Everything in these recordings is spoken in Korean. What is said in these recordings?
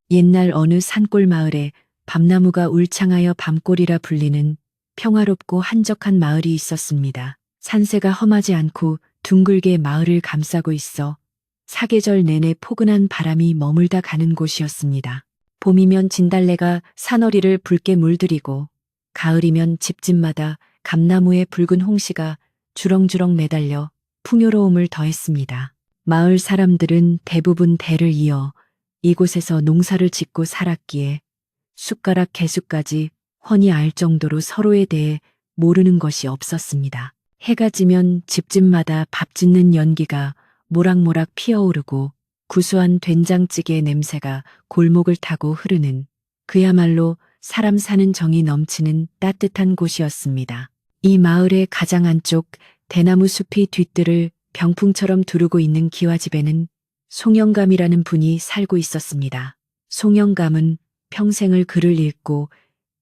옛날 어느 산골 마을에 밤나무가 울창하여 밤골이라 불리는 평화롭고 한적한 마을이 있었습니다. 산세가 험하지 않고 둥글게 마을을 감싸고 있어 사계절 내내 포근한 바람이 머물다 가는 곳이었습니다. 봄이면 진달래가 산허리를 붉게 물들이고 가을이면 집집마다 감나무의 붉은 홍시가 주렁주렁 매달려 풍요로움을 더했습니다. 마을 사람들은 대부분 대를 이어 이곳에서 농사를 짓고 살았기에 숟가락 개수까지 훤히 알 정도로 서로에 대해 모르는 것이 없었습니다. 해가 지면 집집마다 밥 짓는 연기가 모락모락 피어오르고 구수한 된장찌개 냄새가 골목을 타고 흐르는 그야말로 사람 사는 정이 넘치는 따뜻한 곳이었습니다. 이 마을의 가장 안쪽 대나무 숲이 뒤뜰을 병풍처럼 두르고 있는 기와집에는 송영감이라는 분이 살고 있었습니다. 송영감은 평생을 글을 읽고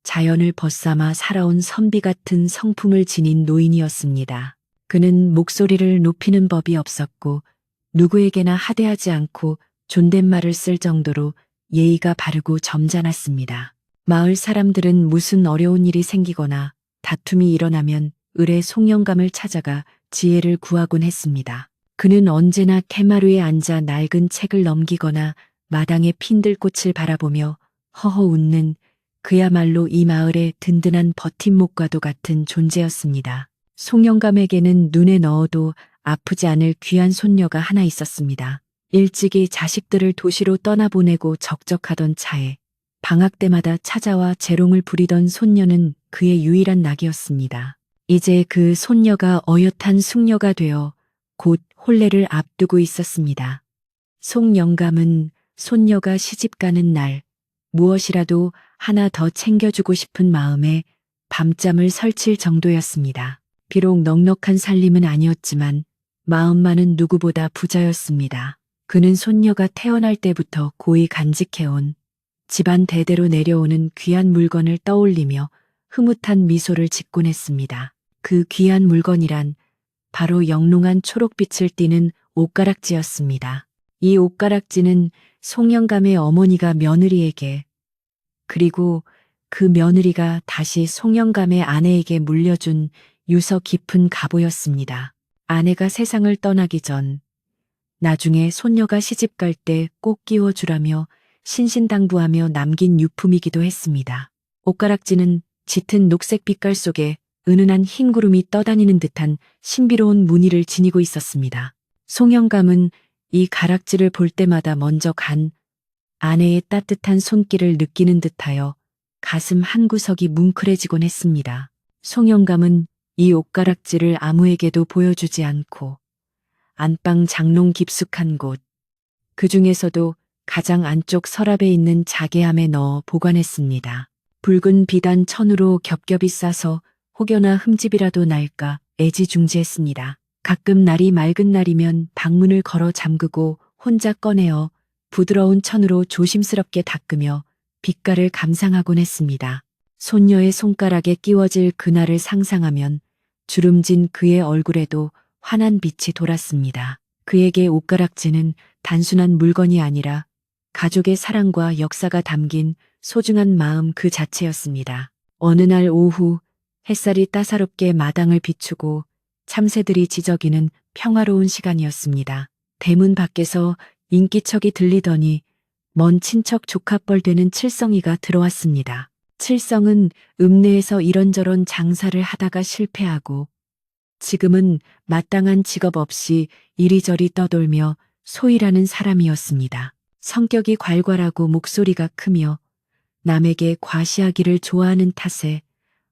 자연을 벗삼아 살아온 선비 같은 성품을 지닌 노인이었습니다. 그는 목소리를 높이는 법이 없었고 누구에게나 하대하지 않고 존댓말을 쓸 정도로 예의가 바르고 점잖았습니다. 마을 사람들은 무슨 어려운 일이 생기거나 다툼이 일어나면 을의 송영감을 찾아가 지혜를 구하곤 했습니다. 그는 언제나 팻마루에 앉아 낡은 책을 넘기거나 마당의 핀들꽃을 바라보며 허허 웃는 그야말로 이 마을의 든든한 버팀목과도 같은 존재였습니다. 송영감에게는 눈에 넣어도 아프지 않을 귀한 손녀가 하나 있었습니다. 일찍이 자식들을 도시로 떠나보내고 적적하던 차에 방학 때마다 찾아와 재롱을 부리던 손녀는 그의 유일한 낙이었습니다. 이제 그 손녀가 어엿한 숙녀가 되어 곧 혼례를 앞두고 있었습니다. 송영감은 손녀가 시집가는 날 무엇이라도 하나 더 챙겨주고 싶은 마음에 밤잠을 설칠 정도였습니다. 비록 넉넉한 살림은 아니었지만 마음만은 누구보다 부자였습니다. 그는 손녀가 태어날 때부터 고이 간직해온 집안 대대로 내려오는 귀한 물건을 떠올리며 흐뭇한 미소를 짓곤 했습니다. 그 귀한 물건이란 바로 영롱한 초록빛을 띠는 옷가락지였습니다. 이 옷가락지는 송영감의 어머니가 며느리에게 그리고 그 며느리가 다시 송영감의 아내에게 물려준 유서 깊은 갑오였습니다. 아내가 세상을 떠나기 전 나중에 손녀가 시집갈 때 꼭 끼워주라며 신신당부하며 남긴 유품이기도 했습니다. 옷가락지는 짙은 녹색 빛깔 속에 은은한 흰 구름이 떠다니는 듯한 신비로운 무늬를 지니고 있었습니다. 송영감은 이 가락지를 볼 때마다 먼저 간 아내의 따뜻한 손길을 느끼는 듯하여 가슴 한구석이 뭉클해지곤 했습니다. 송영감은 이 옷가락지를 아무에게도 보여주지 않고 안방 장롱 깊숙한 곳, 그 중에서도 가장 안쪽 서랍에 있는 자개함에 넣어 보관했습니다. 붉은 비단 천으로 겹겹이 싸서 혹여나 흠집이라도 날까 애지중지했습니다. 가끔 날이 맑은 날이면 방문을 걸어 잠그고 혼자 꺼내어 부드러운 천으로 조심스럽게 닦으며 빛깔을 감상하곤 했습니다. 손녀의 손가락에 끼워질 그날을 상상하면 주름진 그의 얼굴에도 환한 빛이 돌았습니다. 그에게 옷가락지는 단순한 물건이 아니라 가족의 사랑과 역사가 담긴 소중한 마음 그 자체였습니다. 어느 날 오후 햇살이 따사롭게 마당을 비추고 참새들이 지저귀는 평화로운 시간이었습니다. 대문 밖에서 인기척이 들리더니 먼 친척 조카뻘 되는 칠성이가 들어왔습니다. 칠성은 읍내에서 이런저런 장사를 하다가 실패하고 지금은 마땅한 직업 없이 이리저리 떠돌며 소일하는 사람이었습니다. 성격이 괄괄하고 목소리가 크며 남에게 과시하기를 좋아하는 탓에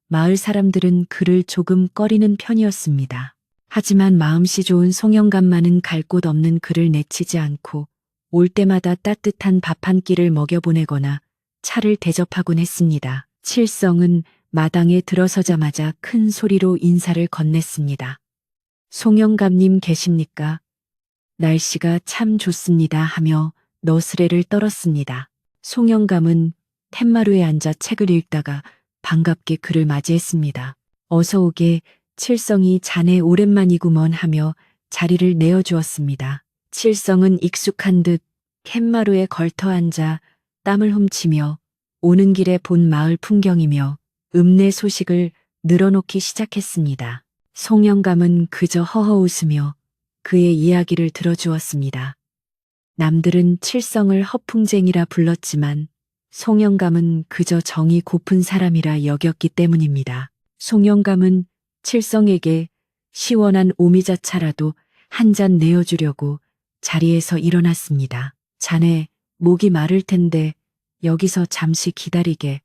마을 사람들은 그를 조금 꺼리는 편이었습니다. 하지만 마음씨 좋은 송영감만은 갈 곳 없는 그를 내치지 않고 올 때마다 따뜻한 밥 한 끼를 먹여보내거나 차를 대접하곤 했습니다. 칠성은 마당에 들어서자마자 큰 소리로 인사를 건넸습니다. 송영감님 계십니까? 날씨가 참 좋습니다 하며 너스레를 떨었습니다. 송영감은 팻마루에 앉아 책을 읽다가 반갑게 그를 맞이했습니다. 어서 오게, 칠성이 자네 오랜만이구먼 하며 자리를 내어주었습니다. 칠성은 익숙한 듯 팻마루에 걸터 앉아 땀을 훔치며 오는 길에 본 마을 풍경이며 읍내 소식을 늘어놓기 시작했습니다. 송영감은 그저 허허 웃으며 그의 이야기를 들어주었습니다. 남들은 칠성을 허풍쟁이라 불렀지만 송영감은 그저 정이 고픈 사람이라 여겼기 때문입니다. 송영감은 칠성에게 시원한 오미자차라도 한 잔 내어주려고 자리에서 일어났습니다. 자네, 목이 마를 텐데 여기서 잠시 기다리게.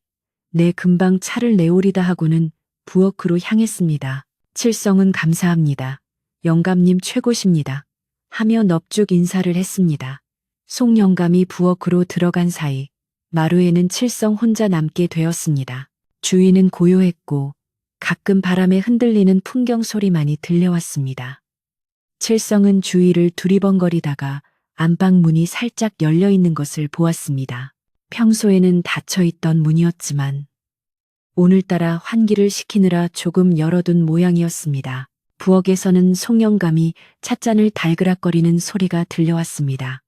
내 금방 차를 내오리다 하고는 부엌으로 향했습니다. 칠성은 감사합니다. 영감님 최고십니다. 하며 넙죽 인사를 했습니다. 송영감이 부엌으로 들어간 사이 마루에는 칠성 혼자 남게 되었습니다. 주위는 고요했고 가끔 바람에 흔들리는 풍경 소리만이 들려왔습니다. 칠성은 주위를 두리번거리다가 안방 문이 살짝 열려 있는 것을 보았습니다. 평소에는 닫혀 있던 문이었지만 오늘따라 환기를 시키느라 조금 열어둔 모양이었습니다. 부엌에서는 송영감이 찻잔을 달그락거리는 소리가 들려왔습니다.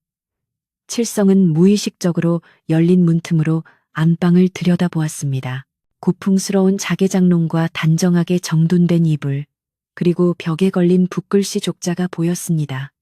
칠성은 무의식적으로 열린 문틈으로 안방을 들여다보았습니다. 고풍스러운 자개장롱과 단정하게 정돈된 이불, 그리고 벽에 걸린 붓글씨 족자가 보였습니다.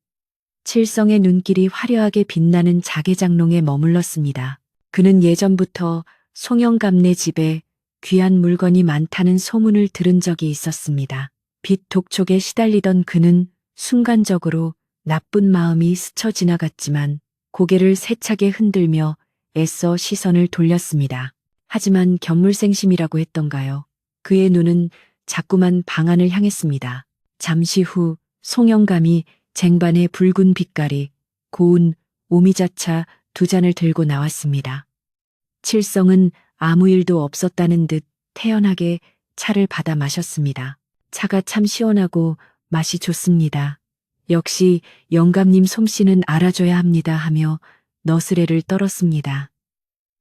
칠성의 눈길이 화려하게 빛나는 자개장롱에 머물렀습니다. 그는 예전부터 송영감네 집에 귀한 물건이 많다는 소문을 들은 적이 있었습니다. 빛 독촉에 시달리던 그는 순간적으로 나쁜 마음이 스쳐 지나갔지만 고개를 세차게 흔들며 애써 시선을 돌렸습니다. 하지만 견물생심이라고 했던가요? 그의 눈은 자꾸만 방 안을 향했습니다. 잠시 후 송영감이 쟁반에 붉은 빛깔이 고운 오미자차 2잔을 들고 나왔습니다. 칠성은 아무 일도 없었다는 듯 태연하게 차를 받아 마셨습니다. 차가 참 시원하고 맛이 좋습니다. 역시 영감님 솜씨는 알아줘야 합니다 하며 너스레를 떨었습니다.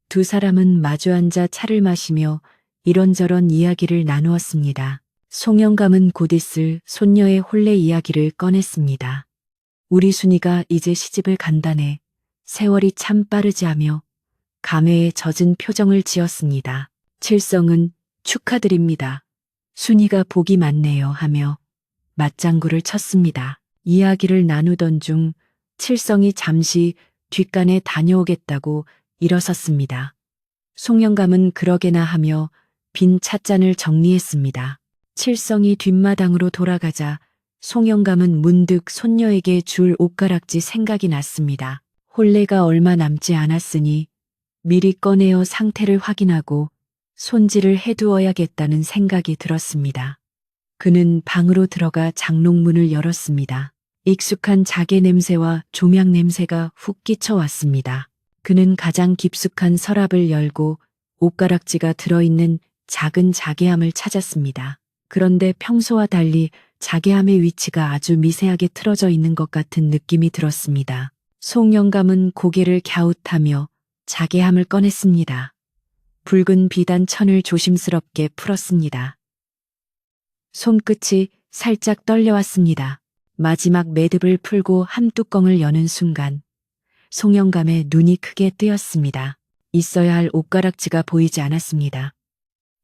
두 사람은 마주 앉아 차를 마시며 이런저런 이야기를 나누었습니다. 송영감은 곧 있을 손녀의 혼례 이야기를 꺼냈습니다. 우리 순이가 이제 시집을 간다네. 세월이 참 빠르지 하며 감회에 젖은 표정을 지었습니다. 칠성은 축하드립니다. 순이가 복이 많네요 하며 맞장구를 쳤습니다. 이야기를 나누던 중 칠성이 잠시 뒷간에 다녀오겠다고 일어섰습니다. 송영감은 그러게나 하며 빈 찻잔을 정리했습니다. 칠성이 뒷마당으로 돌아가자 송영감은 문득 손녀에게 줄 옷가락지 생각이 났습니다. 혼례가 얼마 남지 않았으니 미리 꺼내어 상태를 확인하고 손질을 해두어야겠다는 생각이 들었습니다. 그는 방으로 들어가 장롱문을 열었습니다. 익숙한 자개 냄새와 조명 냄새가 훅 끼쳐왔습니다. 그는 가장 깊숙한 서랍을 열고 옷가락지가 들어있는 작은 자개함을 찾았습니다. 그런데 평소와 달리 자개함의 위치가 아주 미세하게 틀어져 있는 것 같은 느낌이 들었습니다. 송영감은 고개를 갸웃하며 자개함을 꺼냈습니다. 붉은 비단 천을 조심스럽게 풀었습니다. 손끝이 살짝 떨려왔습니다. 마지막 매듭을 풀고 한 뚜껑을 여는 순간 송영감의 눈이 크게 뜨였습니다. 있어야 할 옷가락지가 보이지 않았습니다.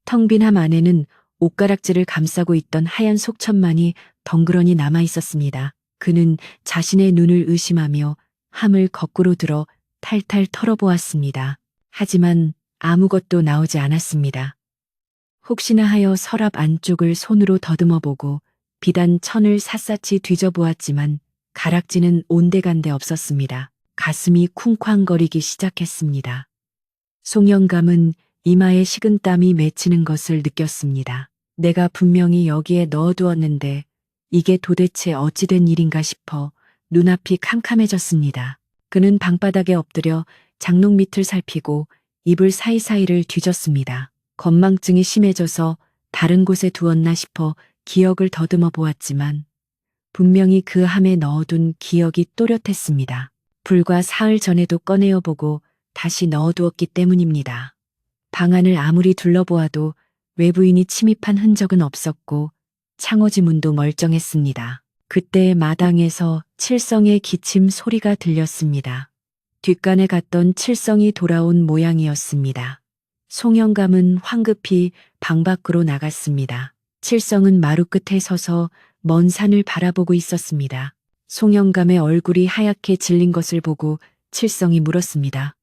텅 빈 함 안에는 옷가락지를 감싸고 있던 하얀 속천만이 덩그러니 남아 있었습니다. 그는 자신의 눈을 의심하며 함을 거꾸로 들어 탈탈 털어보았습니다. 하지만 아무것도 나오지 않았습니다. 혹시나 하여 서랍 안쪽을 손으로 더듬어 보고 비단 천을 샅샅이 뒤져보았지만 가락지는 온데간데 없었습니다. 가슴이 쿵쾅거리기 시작했습니다. 송영감은 이마에 식은땀이 맺히는 것을 느꼈습니다. 내가 분명히 여기에 넣어두었는데 이게 도대체 어찌된 일인가 싶어 눈앞이 캄캄해졌습니다. 그는 방바닥에 엎드려 장롱 밑을 살피고 이불 사이사이를 뒤졌습니다. 건망증이 심해져서 다른 곳에 두었나 싶어 기억을 더듬어 보았지만 분명히 그 함에 넣어둔 기억이 또렷했습니다. 불과 사흘 전에도 꺼내어 보고 다시 넣어두었기 때문입니다. 방 안을 아무리 둘러보아도 외부인이 침입한 흔적은 없었고 창호지 문도 멀쩡했습니다. 그때 마당에서 칠성의 기침 소리가 들렸습니다. 뒷간에 갔던 칠성이 돌아온 모양이었습니다. 송영감은 황급히 방 밖으로 나갔습니다. 칠성은 마루 끝에 서서 먼 산을 바라보고 있었습니다. 송영감의 얼굴이 하얗게 질린 것을 보고 칠성이 물었습니다.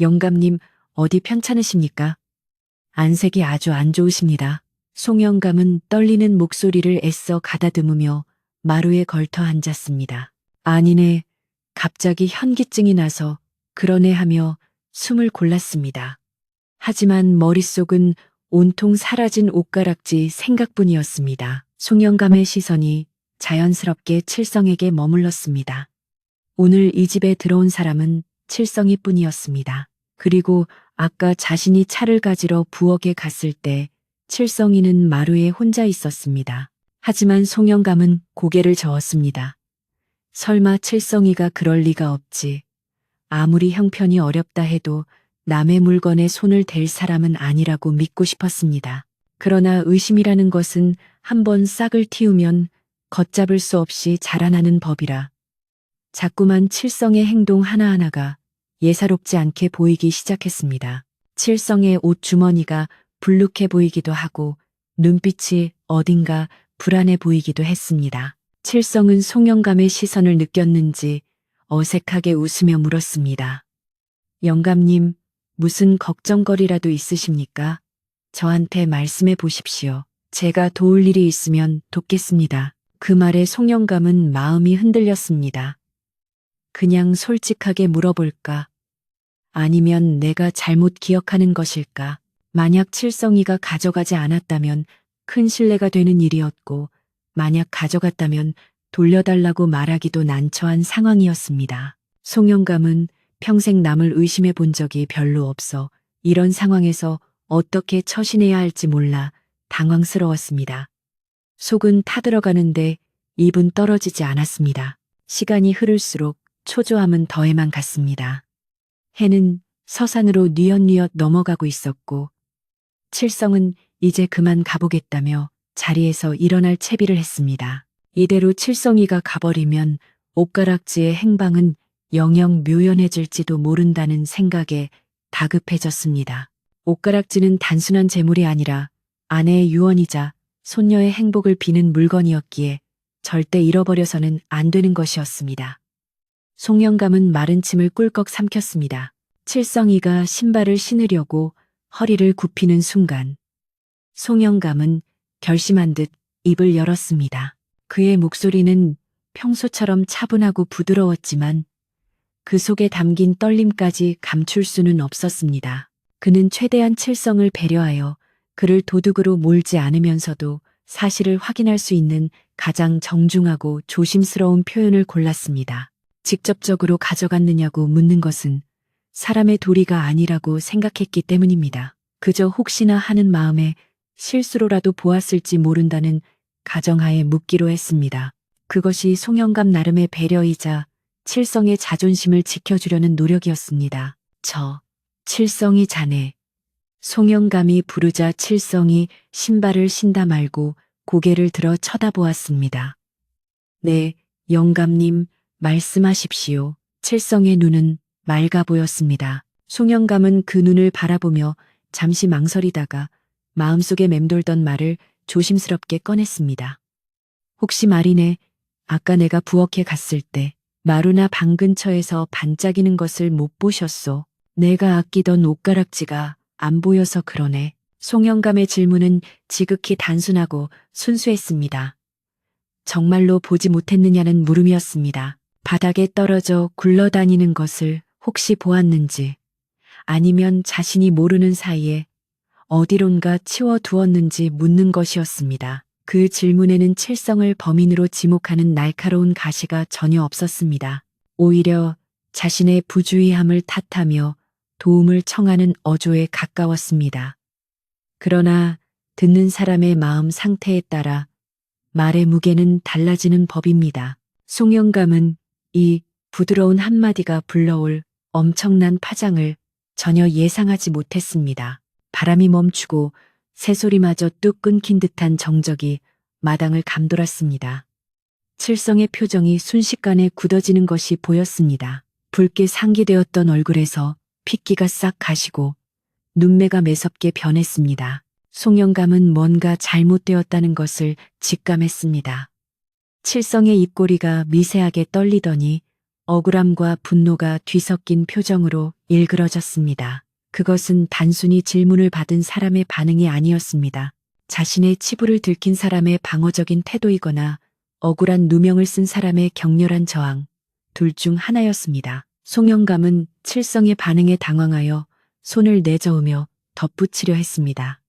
영감님, 어디 편찮으십니까? 안색이 아주 안 좋으십니다. 송영감은 떨리는 목소리를 애써 가다듬으며 마루에 걸터 앉았습니다. 아니네, 갑자기 현기증이 나서 그러네 하며 숨을 골랐습니다. 하지만 머릿속은 온통 사라진 옷가락지 생각뿐이었습니다. 송영감의 시선이 자연스럽게 칠성에게 머물렀습니다. 오늘 이 집에 들어온 사람은 칠성이 뿐이었습니다. 그리고 아까 자신이 차를 가지러 부엌에 갔을 때 칠성이는 마루에 혼자 있었습니다. 하지만 송영감은 고개를 저었습니다. 설마 칠성이가 그럴 리가 없지. 아무리 형편이 어렵다 해도 남의 물건에 손을 댈 사람은 아니라고 믿고 싶었습니다. 그러나 의심이라는 것은 한번 싹을 틔우면 걷잡을 수 없이 자라나는 법이라. 자꾸만 칠성의 행동 하나하나가 예사롭지 않게 보이기 시작했습니다. 칠성의 옷 주머니가 불룩해 보이기도 하고 눈빛이 어딘가 불안해 보이기도 했습니다. 칠성은 송영감의 시선을 느꼈는지 어색하게 웃으며 물었습니다. 영감님, 무슨 걱정거리라도 있으십니까? 저한테 말씀해 보십시오. 제가 도울 일이 있으면 돕겠습니다. 그 말에 송영감은 마음이 흔들렸습니다. 그냥 솔직하게 물어볼까? 아니면 내가 잘못 기억하는 것일까? 만약 칠성이가 가져가지 않았다면 큰 신뢰가 되는 일이었고, 만약 가져갔다면 돌려달라고 말하기도 난처한 상황이었습니다. 송영감은 평생 남을 의심해 본 적이 별로 없어 이런 상황에서 어떻게 처신해야 할지 몰라 당황스러웠습니다. 속은 타들어가는데 입은 떨어지지 않았습니다. 시간이 흐를수록 초조함은 더해만 갔습니다. 해는 서산으로 뉘엿뉘엿 넘어가고 있었고 칠성은 이제 그만 가보겠다며 자리에서 일어날 채비를 했습니다. 이대로 칠성이가 가버리면 옷가락지의 행방은 영영 묘연해질지도 모른다는 생각에 다급해졌습니다. 옷가락지는 단순한 재물이 아니라 아내의 유언이자 손녀의 행복을 비는 물건이었기에 절대 잃어버려서는 안 되는 것이었습니다. 송영감은 마른 침을 꿀꺽 삼켰습니다. 칠성이가 신발을 신으려고 허리를 굽히는 순간 송영감은 결심한 듯 입을 열었습니다. 그의 목소리는 평소처럼 차분하고 부드러웠지만 그 속에 담긴 떨림까지 감출 수는 없었습니다. 그는 최대한 칠성을 배려하여 그를 도둑으로 몰지 않으면서도 사실을 확인할 수 있는 가장 정중하고 조심스러운 표현을 골랐습니다. 직접적으로 가져갔느냐고 묻는 것은 사람의 도리가 아니라고 생각했기 때문입니다. 그저 혹시나 하는 마음에 실수로라도 보았을지 모른다는 가정하에 묻기로 했습니다. 그것이 송영감 나름의 배려이자 칠성의 자존심을 지켜주려는 노력이었습니다. 칠성이 자네. 송영감이 부르자 칠성이 신발을 신다 말고 고개를 들어 쳐다보았습니다. 네, 영감님, 말씀하십시오. 칠성의 눈은 맑아 보였습니다. 송영감은 그 눈을 바라보며 잠시 망설이다가 마음속에 맴돌던 말을 조심스럽게 꺼냈습니다. 혹시 말이네, 아까 내가 부엌에 갔을 때 마루나 방 근처에서 반짝이는 것을 못 보셨소. 내가 아끼던 옷가락지가 안 보여서 그러네. 송영감의 질문은 지극히 단순하고 순수했습니다. 정말로 보지 못했느냐는 물음이었습니다. 바닥에 떨어져 굴러다니는 것을 혹시 보았는지, 아니면 자신이 모르는 사이에 어디론가 치워두었는지 묻는 것이었습니다. 그 질문에는 칠성을 범인으로 지목하는 날카로운 가시가 전혀 없었습니다. 오히려 자신의 부주의함을 탓하며 도움을 청하는 어조에 가까웠습니다. 그러나 듣는 사람의 마음 상태에 따라 말의 무게는 달라지는 법입니다. 송영감은 이 부드러운 한마디가 불러올 엄청난 파장을 전혀 예상하지 못했습니다. 바람이 멈추고 새소리마저 뚝 끊긴 듯한 정적이 마당을 감돌았습니다. 칠성의 표정이 순식간에 굳어지는 것이 보였습니다. 붉게 상기되었던 얼굴에서 핏기가 싹 가시고 눈매가 매섭게 변했습니다. 송영감은 뭔가 잘못되었다는 것을 직감했습니다. 칠성의 입꼬리가 미세하게 떨리더니 억울함과 분노가 뒤섞인 표정으로 일그러졌습니다. 그것은 단순히 질문을 받은 사람의 반응이 아니었습니다. 자신의 치부를 들킨 사람의 방어적인 태도이거나 억울한 누명을 쓴 사람의 격렬한 저항, 둘 중 하나였습니다. 송영감은 칠성의 반응에 당황하여 손을 내저으며 덧붙이려 했습니다.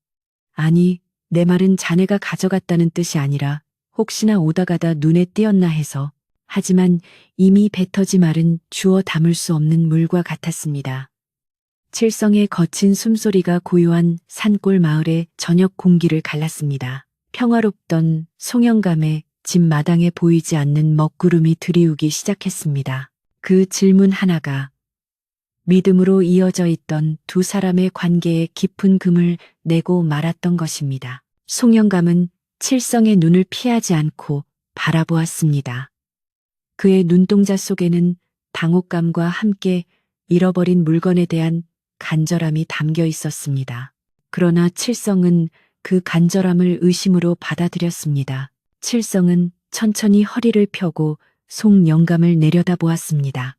아니, 내 말은 자네가 가져갔다는 뜻이 아니라 혹시나 오다 가다 눈에 띄었나 해서. 하지만 이미 뱉어지 말은 주워 담을 수 없는 물과 같았습니다. 칠성의 거친 숨소리가 고요한 산골 마을의 저녁 공기를 갈랐습니다. 평화롭던 송영감의 집 마당에 보이지 않는 먹구름이 드리우기 시작했습니다. 그 질문 하나가 믿음으로 이어져 있던 두 사람의 관계에 깊은 금을 내고 말았던 것입니다. 송영감은 칠성의 눈을 피하지 않고 바라보았습니다. 그의 눈동자 속에는 당혹감과 함께 잃어버린 물건에 대한 간절함이 담겨 있었습니다. 그러나 칠성은 그 간절함을 의심으로 받아들였습니다. 칠성은 천천히 허리를 펴고 송영감을 내려다보았습니다.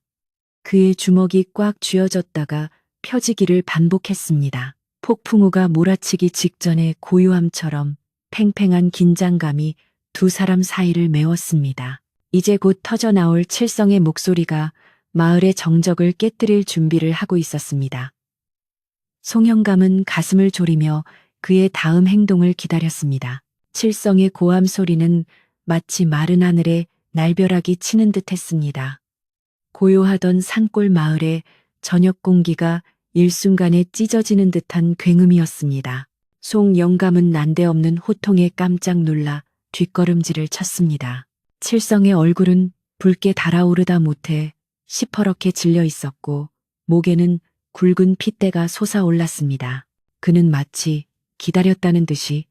그의 주먹이 꽉 쥐어졌다가 펴지기를 반복했습니다. 폭풍우가 몰아치기 직전의 고요함처럼 팽팽한 긴장감이 두 사람 사이를 메웠습니다. 이제 곧 터져나올 칠성의 목소리가 마을의 정적을 깨뜨릴 준비를 하고 있었습니다. 송영감은 가슴을 졸이며 그의 다음 행동을 기다렸습니다. 칠성의 고함 소리는 마치 마른 하늘에 날벼락이 치는 듯 했습니다. 고요하던 산골 마을의 저녁 공기가 일순간에 찢어지는 듯한 굉음이었습니다. 송영감은 난데없는 호통에 깜짝 놀라 뒷걸음질을 쳤습니다. 칠성의 얼굴은 붉게 달아오르다 못해 시퍼렇게 질려 있었고 목에는 굵은 핏대가 솟아올랐습니다. 그는 마치 기다렸다는 듯이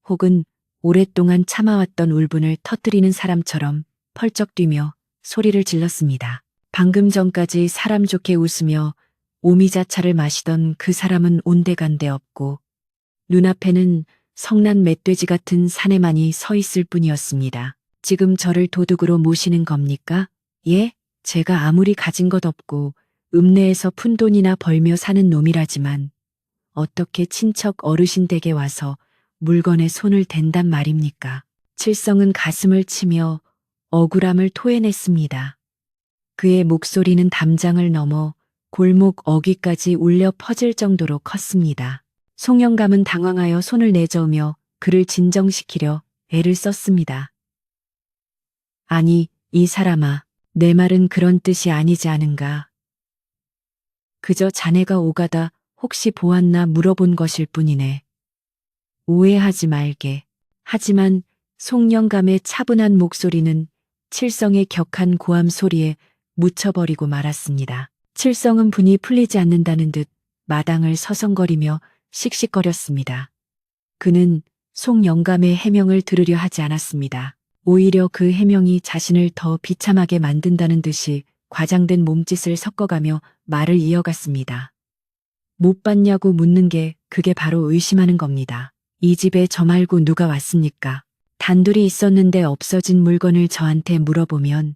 혹은 오랫동안 참아왔던 울분을 터뜨리는 사람처럼 펄쩍 뛰며 소리를 질렀습니다. 방금 전까지 사람 좋게 웃으며 오미자차를 마시던 그 사람은 온데간데 없고 눈앞에는 성난 멧돼지 같은 사내만이 서 있을 뿐이었습니다. 지금 저를 도둑으로 모시는 겁니까? 예? 제가 아무리 가진 것 없고 읍내에서 푼돈이나 벌며 사는 놈이라지만 어떻게 친척 어르신 댁에 와서 물건에 손을 댄단 말입니까? 칠성은 가슴을 치며 억울함을 토해냈습니다. 그의 목소리는 담장을 넘어 골목 어귀까지 울려 퍼질 정도로 컸습니다. 송영감은 당황하여 손을 내저으며 그를 진정시키려 애를 썼습니다. 아니, 이 사람아, 내 말은 그런 뜻이 아니지 않은가. 그저 자네가 오가다 혹시 보았나 물어본 것일 뿐이네. 오해하지 말게. 하지만 송영감의 차분한 목소리는 칠성의 격한 고함 소리에 묻혀버리고 말았습니다. 칠성은 분이 풀리지 않는다는 듯 마당을 서성거리며 씩씩거렸습니다. 그는 송영감의 해명을 들으려 하지 않았습니다. 오히려 그 해명이 자신을 더 비참하게 만든다는 듯이 과장된 몸짓을 섞어가며 말을 이어갔습니다. 못 봤냐고 묻는 게 그게 바로 의심하는 겁니다. 이 집에 저 말고 누가 왔습니까? 단둘이 있었는데 없어진 물건을 저한테 물어보면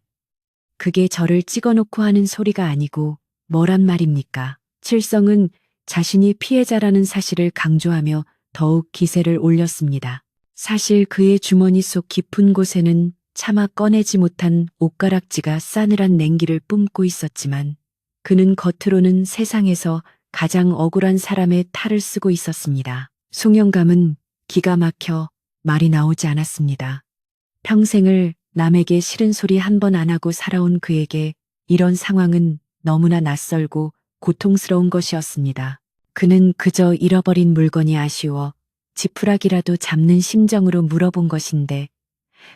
그게 저를 찍어놓고 하는 소리가 아니고 뭐란 말입니까? 칠성은 자신이 피해자라는 사실을 강조하며 더욱 기세를 올렸습니다. 사실 그의 주머니 속 깊은 곳에는 차마 꺼내지 못한 옷가락지가 싸늘한 냉기를 뿜고 있었지만 그는 겉으로는 세상에서 가장 억울한 사람의 탈을 쓰고 있었습니다. 송영감은 기가 막혀 말이 나오지 않았습니다. 평생을 남에게 싫은 소리 한 번 안 하고 살아온 그에게 이런 상황은 너무나 낯설고 고통스러운 것이었습니다. 그는 그저 잃어버린 물건이 아쉬워 지푸라기라도 잡는 심정으로 물어본 것인데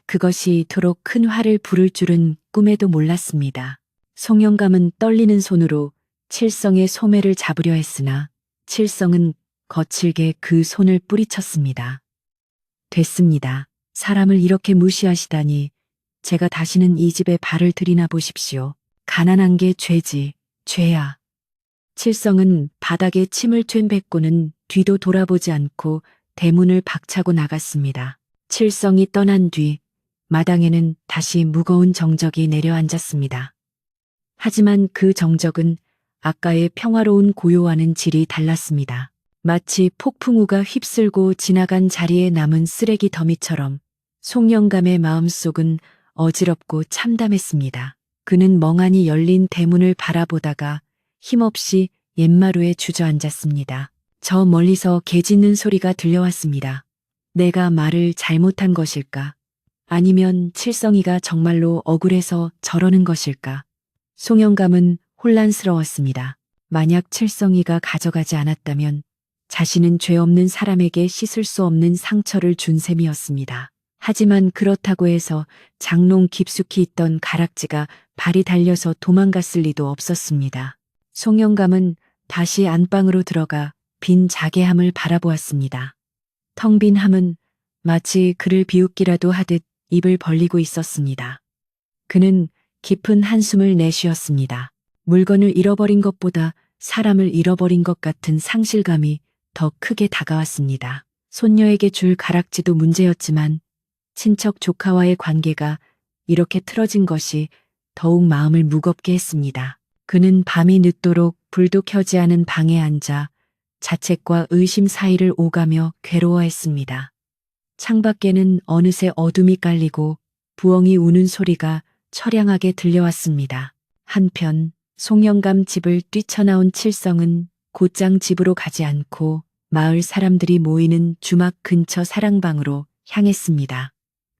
그것이 이토록 큰 화를 부를 줄은 꿈에도 몰랐습니다. 송영감은 떨리는 손으로 칠성의 소매를 잡으려 했으나 칠성은 거칠게 그 손을 뿌리쳤습니다. 됐습니다. 사람을 이렇게 무시하시다니 제가 다시는 이 집에 발을 들이나 보십시오. 가난한 게 죄지, 죄야. 칠성은 바닥에 침을 퐴 뱉고는 뒤도 돌아보지 않고 대문을 박차고 나갔습니다. 칠성이 떠난 뒤 마당에는 다시 무거운 정적이 내려앉았습니다. 하지만 그 정적은 아까의 평화로운 고요와는 질이 달랐습니다. 마치 폭풍우가 휩쓸고 지나간 자리에 남은 쓰레기 더미처럼 송영감의 마음속은 어지럽고 참담했습니다. 그는 멍하니 열린 대문을 바라보다가 힘없이 옛마루에 주저앉았습니다. 저 멀리서 개 짖는 소리가 들려왔습니다. 내가 말을 잘못한 것일까? 아니면 칠성이가 정말로 억울해서 저러는 것일까? 송영감은 혼란스러웠습니다. 만약 칠성이가 가져가지 않았다면 자신은 죄 없는 사람에게 씻을 수 없는 상처를 준 셈이었습니다. 하지만 그렇다고 해서 장롱 깊숙이 있던 가락지가 발이 달려서 도망갔을 리도 없었습니다. 송영감은 다시 안방으로 들어가 빈 자개함을 바라보았습니다. 텅 빈 함은 마치 그를 비웃기라도 하듯 입을 벌리고 있었습니다. 그는 깊은 한숨을 내쉬었습니다. 물건을 잃어버린 것보다 사람을 잃어버린 것 같은 상실감이 더 크게 다가왔습니다. 손녀에게 줄 가락지도 문제였지만 친척 조카와의 관계가 이렇게 틀어진 것이 더욱 마음을 무겁게 했습니다. 그는 밤이 늦도록 불도 켜지 않은 방에 앉아 자책과 의심 사이를 오가며 괴로워했습니다. 창밖에는 어느새 어둠이 깔리고 부엉이 우는 소리가 처량하게 들려왔습니다. 한편 송영감 집을 뛰쳐나온 칠성은 곧장 집으로 가지 않고 마을 사람들이 모이는 주막 근처 사랑방으로 향했습니다.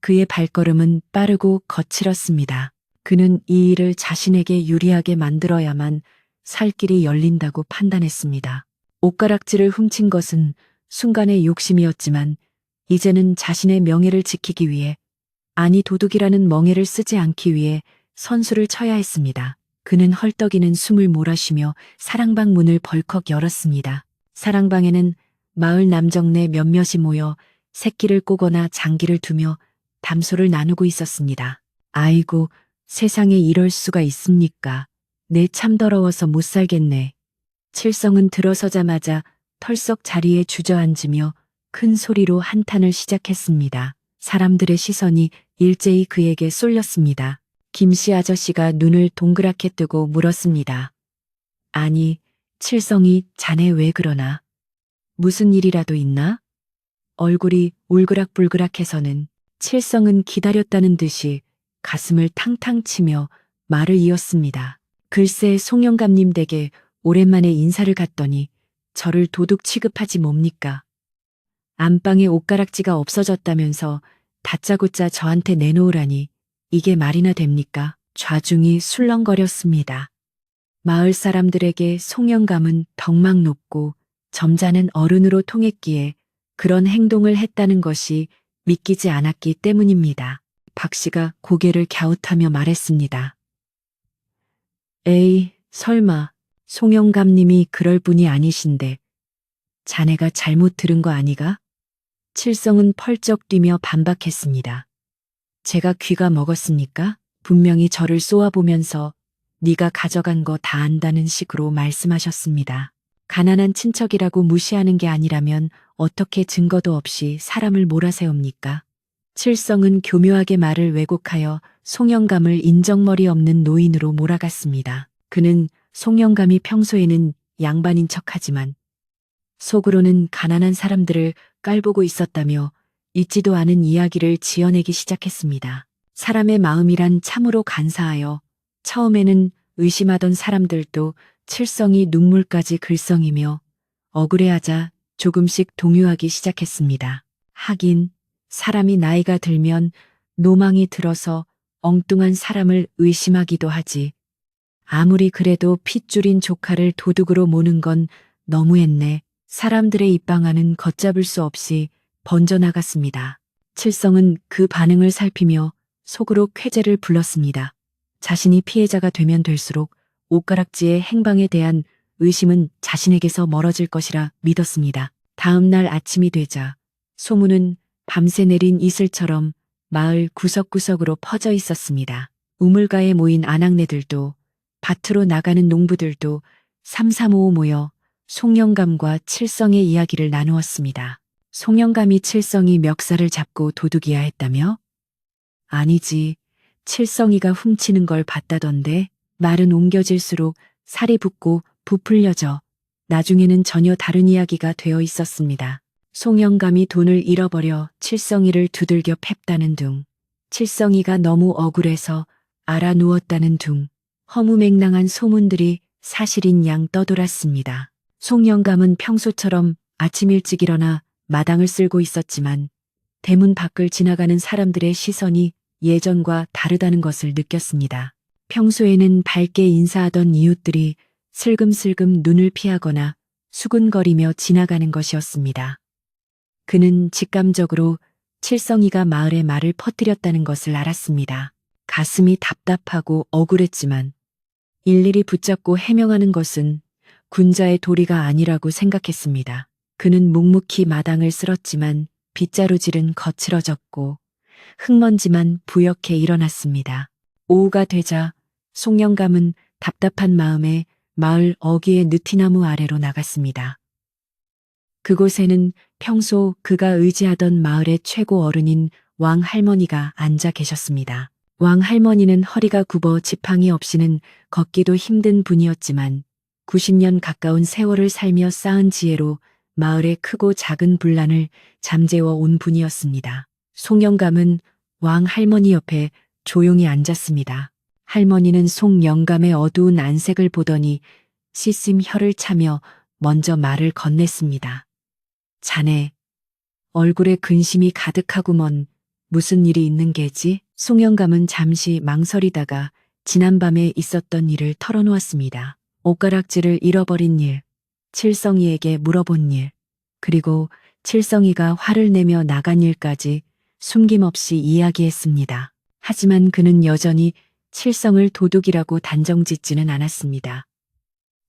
그의 발걸음은 빠르고 거칠었습니다. 그는 이 일을 자신에게 유리하게 만들어야만 살 길이 열린다고 판단했습니다. 옷가락지를 훔친 것은 순간의 욕심이었지만 이제는 자신의 명예를 지키기 위해, 아니 도둑이라는 멍에를 쓰지 않기 위해 선수를 쳐야 했습니다. 그는 헐떡이는 숨을 몰아쉬며 사랑방 문을 벌컥 열었습니다. 사랑방에는 마을 남정네 몇몇이 모여 새끼를 꼬거나 장기를 두며 담소를 나누고 있었습니다. 아이고, 세상에 이럴 수가 있습니까? 내 참 더러워서 못 살겠네. 칠성은 들어서자마자 털썩 자리에 주저앉으며 큰 소리로 한탄을 시작했습니다. 사람들의 시선이 일제히 그에게 쏠렸습니다. 김씨 아저씨가 눈을 동그랗게 뜨고 물었습니다. 아니, 칠성이 자네 왜 그러나? 무슨 일이라도 있나? 얼굴이 울그락불그락해서는 칠성은 기다렸다는 듯이 가슴을 탕탕 치며 말을 이었습니다. 글쎄 송영감님 댁에 오랜만에 인사를 갔더니 저를 도둑 취급하지 뭡니까? 안방에 옷가락지가 없어졌다면서 다짜고짜 저한테 내놓으라니 이게 말이나 됩니까? 좌중이 술렁거렸습니다. 마을 사람들에게 송영감은 덕망 높고 점잖은 어른으로 통했기에 그런 행동을 했다는 것이 믿기지 않았기 때문입니다. 박 씨가 고개를 갸웃하며 말했습니다. 에이, 설마 송영감님이 그럴 분이 아니신데 자네가 잘못 들은 거 아니가? 칠성은 펄쩍 뛰며 반박했습니다. 제가 귀가 먹었습니까? 분명히 저를 쏘아보면서 네가 가져간 거 다 안다는 식으로 말씀하셨습니다. 가난한 친척이라고 무시하는 게 아니라면 어떻게 증거도 없이 사람을 몰아세웁니까? 칠성은 교묘하게 말을 왜곡하여 송영감을 인정머리 없는 노인으로 몰아갔습니다. 그는 송영감이 평소에는 양반인 척하지만 속으로는 가난한 사람들을 깔보고 있었다며 있지도 않은 이야기를 지어내기 시작했습니다. 사람의 마음이란 참으로 간사하여 처음에는 의심하던 사람들도 칠성이 눈물까지 글썽이며 억울해하자 조금씩 동요하기 시작했습니다. 하긴 사람이 나이가 들면 노망이 들어서 엉뚱한 사람을 의심하기도 하지. 아무리 그래도 핏줄인 조카를 도둑으로 모는 건 너무했네. 사람들의 입방아는 걷잡을 수 없이 번져나갔습니다. 칠성은 그 반응을 살피며 속으로 쾌재를 불렀습니다. 자신이 피해자가 되면 될수록 옷가락지의 행방에 대한 의심은 자신에게서 멀어질 것이라 믿었습니다. 다음 날 아침이 되자 소문은 밤새 내린 이슬처럼 마을 구석구석으로 퍼져 있었습니다. 우물가에 모인 아낙네들도 밭으로 나가는 농부들도 삼삼오오 모여 송영감과 칠성의 이야기를 나누었습니다. 송영감이 칠성이 멱살을 잡고 도둑이야 했다며? 아니지. 칠성이가 훔치는 걸 봤다던데. 말은 옮겨질수록 살이 붓고 부풀려져 나중에는 전혀 다른 이야기가 되어 있었습니다. 송영감이 돈을 잃어버려 칠성이를 두들겨 팼다는 둥. 칠성이가 너무 억울해서 알아 누웠다는 둥. 허무맹랑한 소문들이 사실인 양 떠돌았습니다. 송영감은 평소처럼 아침 일찍 일어나 마당을 쓸고 있었지만 대문 밖을 지나가는 사람들의 시선이 예전과 다르다는 것을 느꼈습니다. 평소에는 밝게 인사하던 이웃들이 슬금슬금 눈을 피하거나 수근거리며 지나가는 것이었습니다. 그는 직감적으로 칠성이가 마을에 말을 퍼뜨렸다는 것을 알았습니다. 가슴이 답답하고 억울했지만 일일이 붙잡고 해명하는 것은 군자의 도리가 아니라고 생각했습니다. 그는 묵묵히 마당을 쓸었지만 빗자루질은 거칠어졌고 흙먼지만 부옇게 일어났습니다. 오후가 되자 송영감은 답답한 마음에 마을 어귀의 느티나무 아래로 나갔습니다. 그곳에는 평소 그가 의지하던 마을의 최고 어른인 왕 할머니가 앉아 계셨습니다. 왕 할머니는 허리가 굽어 지팡이 없이는 걷기도 힘든 분이었지만 90년 가까운 세월을 살며 쌓은 지혜로 마을의 크고 작은 분란을 잠재워 온 분이었습니다. 송영감은 왕 할머니 옆에 조용히 앉았습니다. 할머니는 송영감의 어두운 안색을 보더니 시씀 혀를 차며 먼저 말을 건넸습니다. 자네, 얼굴에 근심이 가득하구먼. 무슨 일이 있는 게지? 송영감은 잠시 망설이다가 지난밤에 있었던 일을 털어놓았습니다. 옷가락질을 잃어버린 일, 칠성이에게 물어본 일, 그리고 칠성이가 화를 내며 나간 일까지 숨김없이 이야기했습니다. 하지만 그는 여전히 칠성을 도둑이라고 단정짓지는 않았습니다.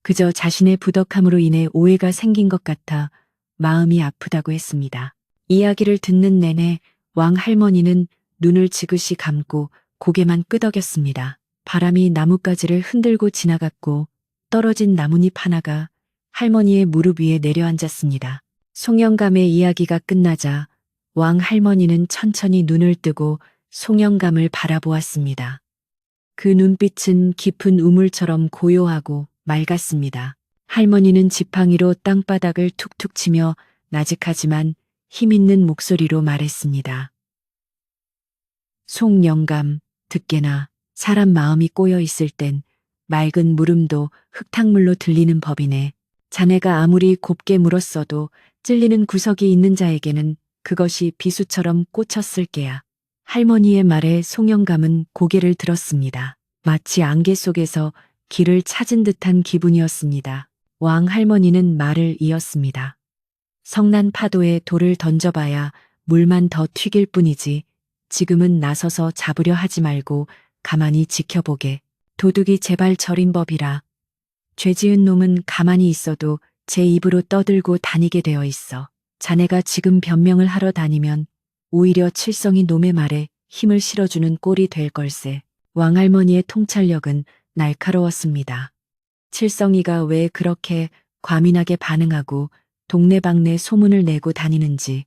그저 자신의 부덕함으로 인해 오해가 생긴 것 같아 마음이 아프다고 했습니다. 이야기를 듣는 내내 왕 할머니는 눈을 지그시 감고 고개만 끄덕였습니다. 바람이 나뭇가지를 흔들고 지나갔고 떨어진 나뭇잎 하나가 할머니의 무릎 위에 내려앉았습니다. 송영감의 이야기가 끝나자 왕 할머니는 천천히 눈을 뜨고 송영감을 바라보았습니다. 그 눈빛은 깊은 우물처럼 고요하고 맑았습니다. 할머니는 지팡이로 땅바닥을 툭툭 치며 나직하지만 힘있는 목소리로 말했습니다. 송영감, 듣게나 사람 마음이 꼬여 있을 땐 맑은 물음도 흙탕물로 들리는 법이네. 자네가 아무리 곱게 물었어도 찔리는 구석이 있는 자에게는 그것이 비수처럼 꽂혔을 게야. 할머니의 말에 송영감은 고개를 들었습니다. 마치 안개 속에서 길을 찾은 듯한 기분이었습니다. 왕 할머니는 말을 이었습니다. 성난 파도에 돌을 던져봐야 물만 더 튀길 뿐이지 지금은 나서서 잡으려 하지 말고 가만히 지켜보게. 도둑이 제발 저린 법이라. 죄 지은 놈은 가만히 있어도 제 입으로 떠들고 다니게 되어 있어. 자네가 지금 변명을 하러 다니면 오히려 칠성이 놈의 말에 힘을 실어주는 꼴이 될 걸세. 왕할머니의 통찰력은 날카로웠습니다. 칠성이가 왜 그렇게 과민하게 반응하고 동네방네 소문을 내고 다니는지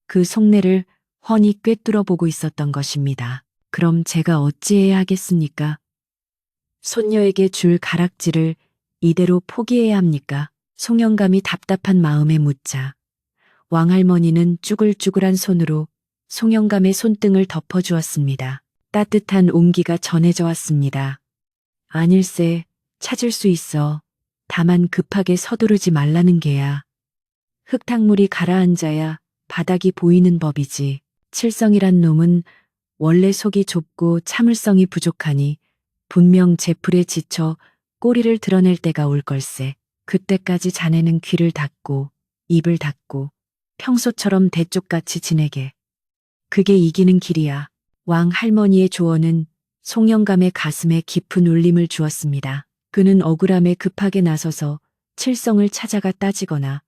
그 속내를 훤히 꿰뚫어 보고 있었던 것입니다. 그럼 제가 어찌해야 하겠습니까? 손녀에게 줄 가락지를 이대로 포기해야 합니까? 송영감이 답답한 마음에 묻자 왕할머니는 쭈글쭈글한 손으로 송영감의 손등을 덮어주었습니다. 따뜻한 온기가 전해져 왔습니다. 아닐세, 찾을 수 있어. 다만 급하게 서두르지 말라는 게야. 흙탕물이 가라앉아야 바닥이 보이는 법이지. 칠성이란 놈은 원래 속이 좁고 참을성이 부족하니 분명 제풀에 지쳐 꼬리를 드러낼 때가 올 걸세. 그때까지 자네는 귀를 닫고 입을 닫고 평소처럼 대쪽같이 지내게. 그게 이기는 길이야. 왕 할머니의 조언은 송영감의 가슴에 깊은 울림을 주었습니다. 그는 억울함에 급하게 나서서 칠성을 찾아가 따지거나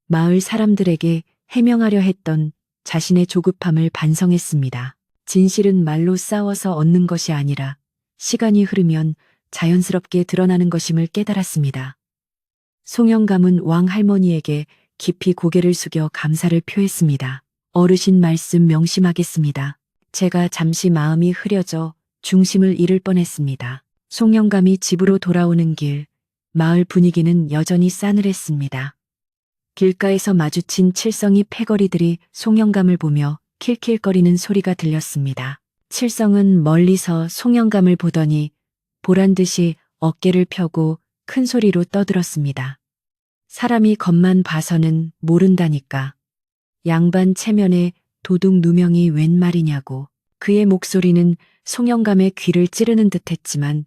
마을 사람들에게 해명하려 했던 자신의 조급함을 반성했습니다. 진실은 말로 싸워서 얻는 것이 아니라 시간이 흐르면 자연스럽게 드러나는 것임을 깨달았습니다. 송영감은 왕 할머니에게 깊이 고개를 숙여 감사를 표했습니다. 어르신 말씀 명심하겠습니다. 제가 잠시 마음이 흐려져 중심을 잃을 뻔했습니다. 송영감이 집으로 돌아오는 길, 마을 분위기는 여전히 싸늘했습니다. 길가에서 마주친 칠성이 패거리들이 송영감을 보며 킬킬거리는 소리가 들렸습니다. 칠성은 멀리서 송영감을 보더니 보란듯이 어깨를 펴고 큰 소리로 떠들었습니다. 사람이 겉만 봐서는 모른다니까. 양반 체면에 도둑 누명이 웬 말이냐고. 그의 목소리는 송영감의 귀를 찌르는 듯했지만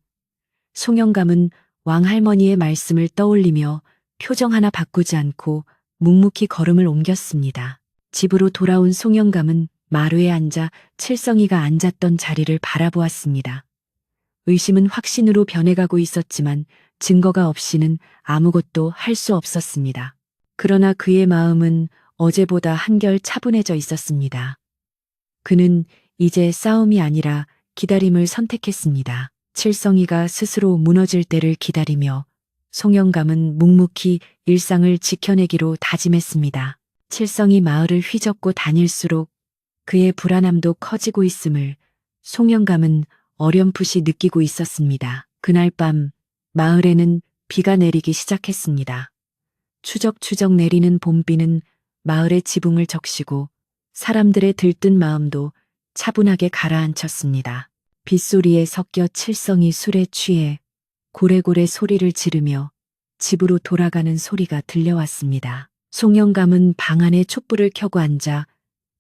송영감은 왕할머니의 말씀을 떠올리며 표정 하나 바꾸지 않고 묵묵히 걸음을 옮겼습니다. 집으로 돌아온 송영감은 마루에 앉아 칠성이가 앉았던 자리를 바라보았습니다. 의심은 확신으로 변해가고 있었지만 증거가 없이는 아무것도 할 수 없었습니다. 그러나 그의 마음은 어제보다 한결 차분해져 있었습니다. 그는 이제 싸움이 아니라 기다림을 선택했습니다. 칠성이가 스스로 무너질 때를 기다리며 송영감은 묵묵히 일상을 지켜내기로 다짐했습니다. 칠성이 마을을 휘젓고 다닐수록 그의 불안함도 커지고 있음을 송영감은 어렴풋이 느끼고 있었습니다. 그날 밤 마을에는 비가 내리기 시작했습니다. 추적추적 내리는 봄비는 마을의 지붕을 적시고 사람들의 들뜬 마음도 차분하게 가라앉혔습니다. 빗소리에 섞여 칠성이 술에 취해 고래고래 소리를 지르며 집으로 돌아가는 소리가 들려왔습니다. 송영감은 방 안에 촛불을 켜고 앉아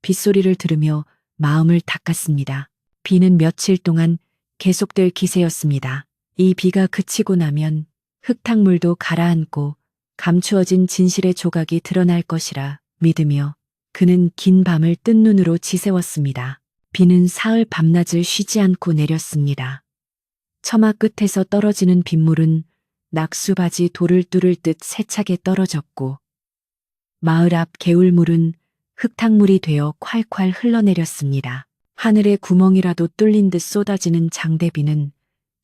빗소리를 들으며 마음을 닦았습니다. 비는 며칠 동안 계속될 기세였습니다. 이 비가 그치고 나면 흙탕물도 가라앉고 감추어진 진실의 조각이 드러날 것이라 믿으며 그는 긴 밤을 뜬 눈으로 지새웠습니다. 비는 사흘 밤낮을 쉬지 않고 내렸습니다. 처마 끝에서 떨어지는 빗물은 낙수바지 돌을 뚫을 듯 세차게 떨어졌고 마을 앞 개울물은 흙탕물이 되어 콸콸 흘러내렸습니다. 하늘의 구멍이라도 뚫린 듯 쏟아지는 장대비는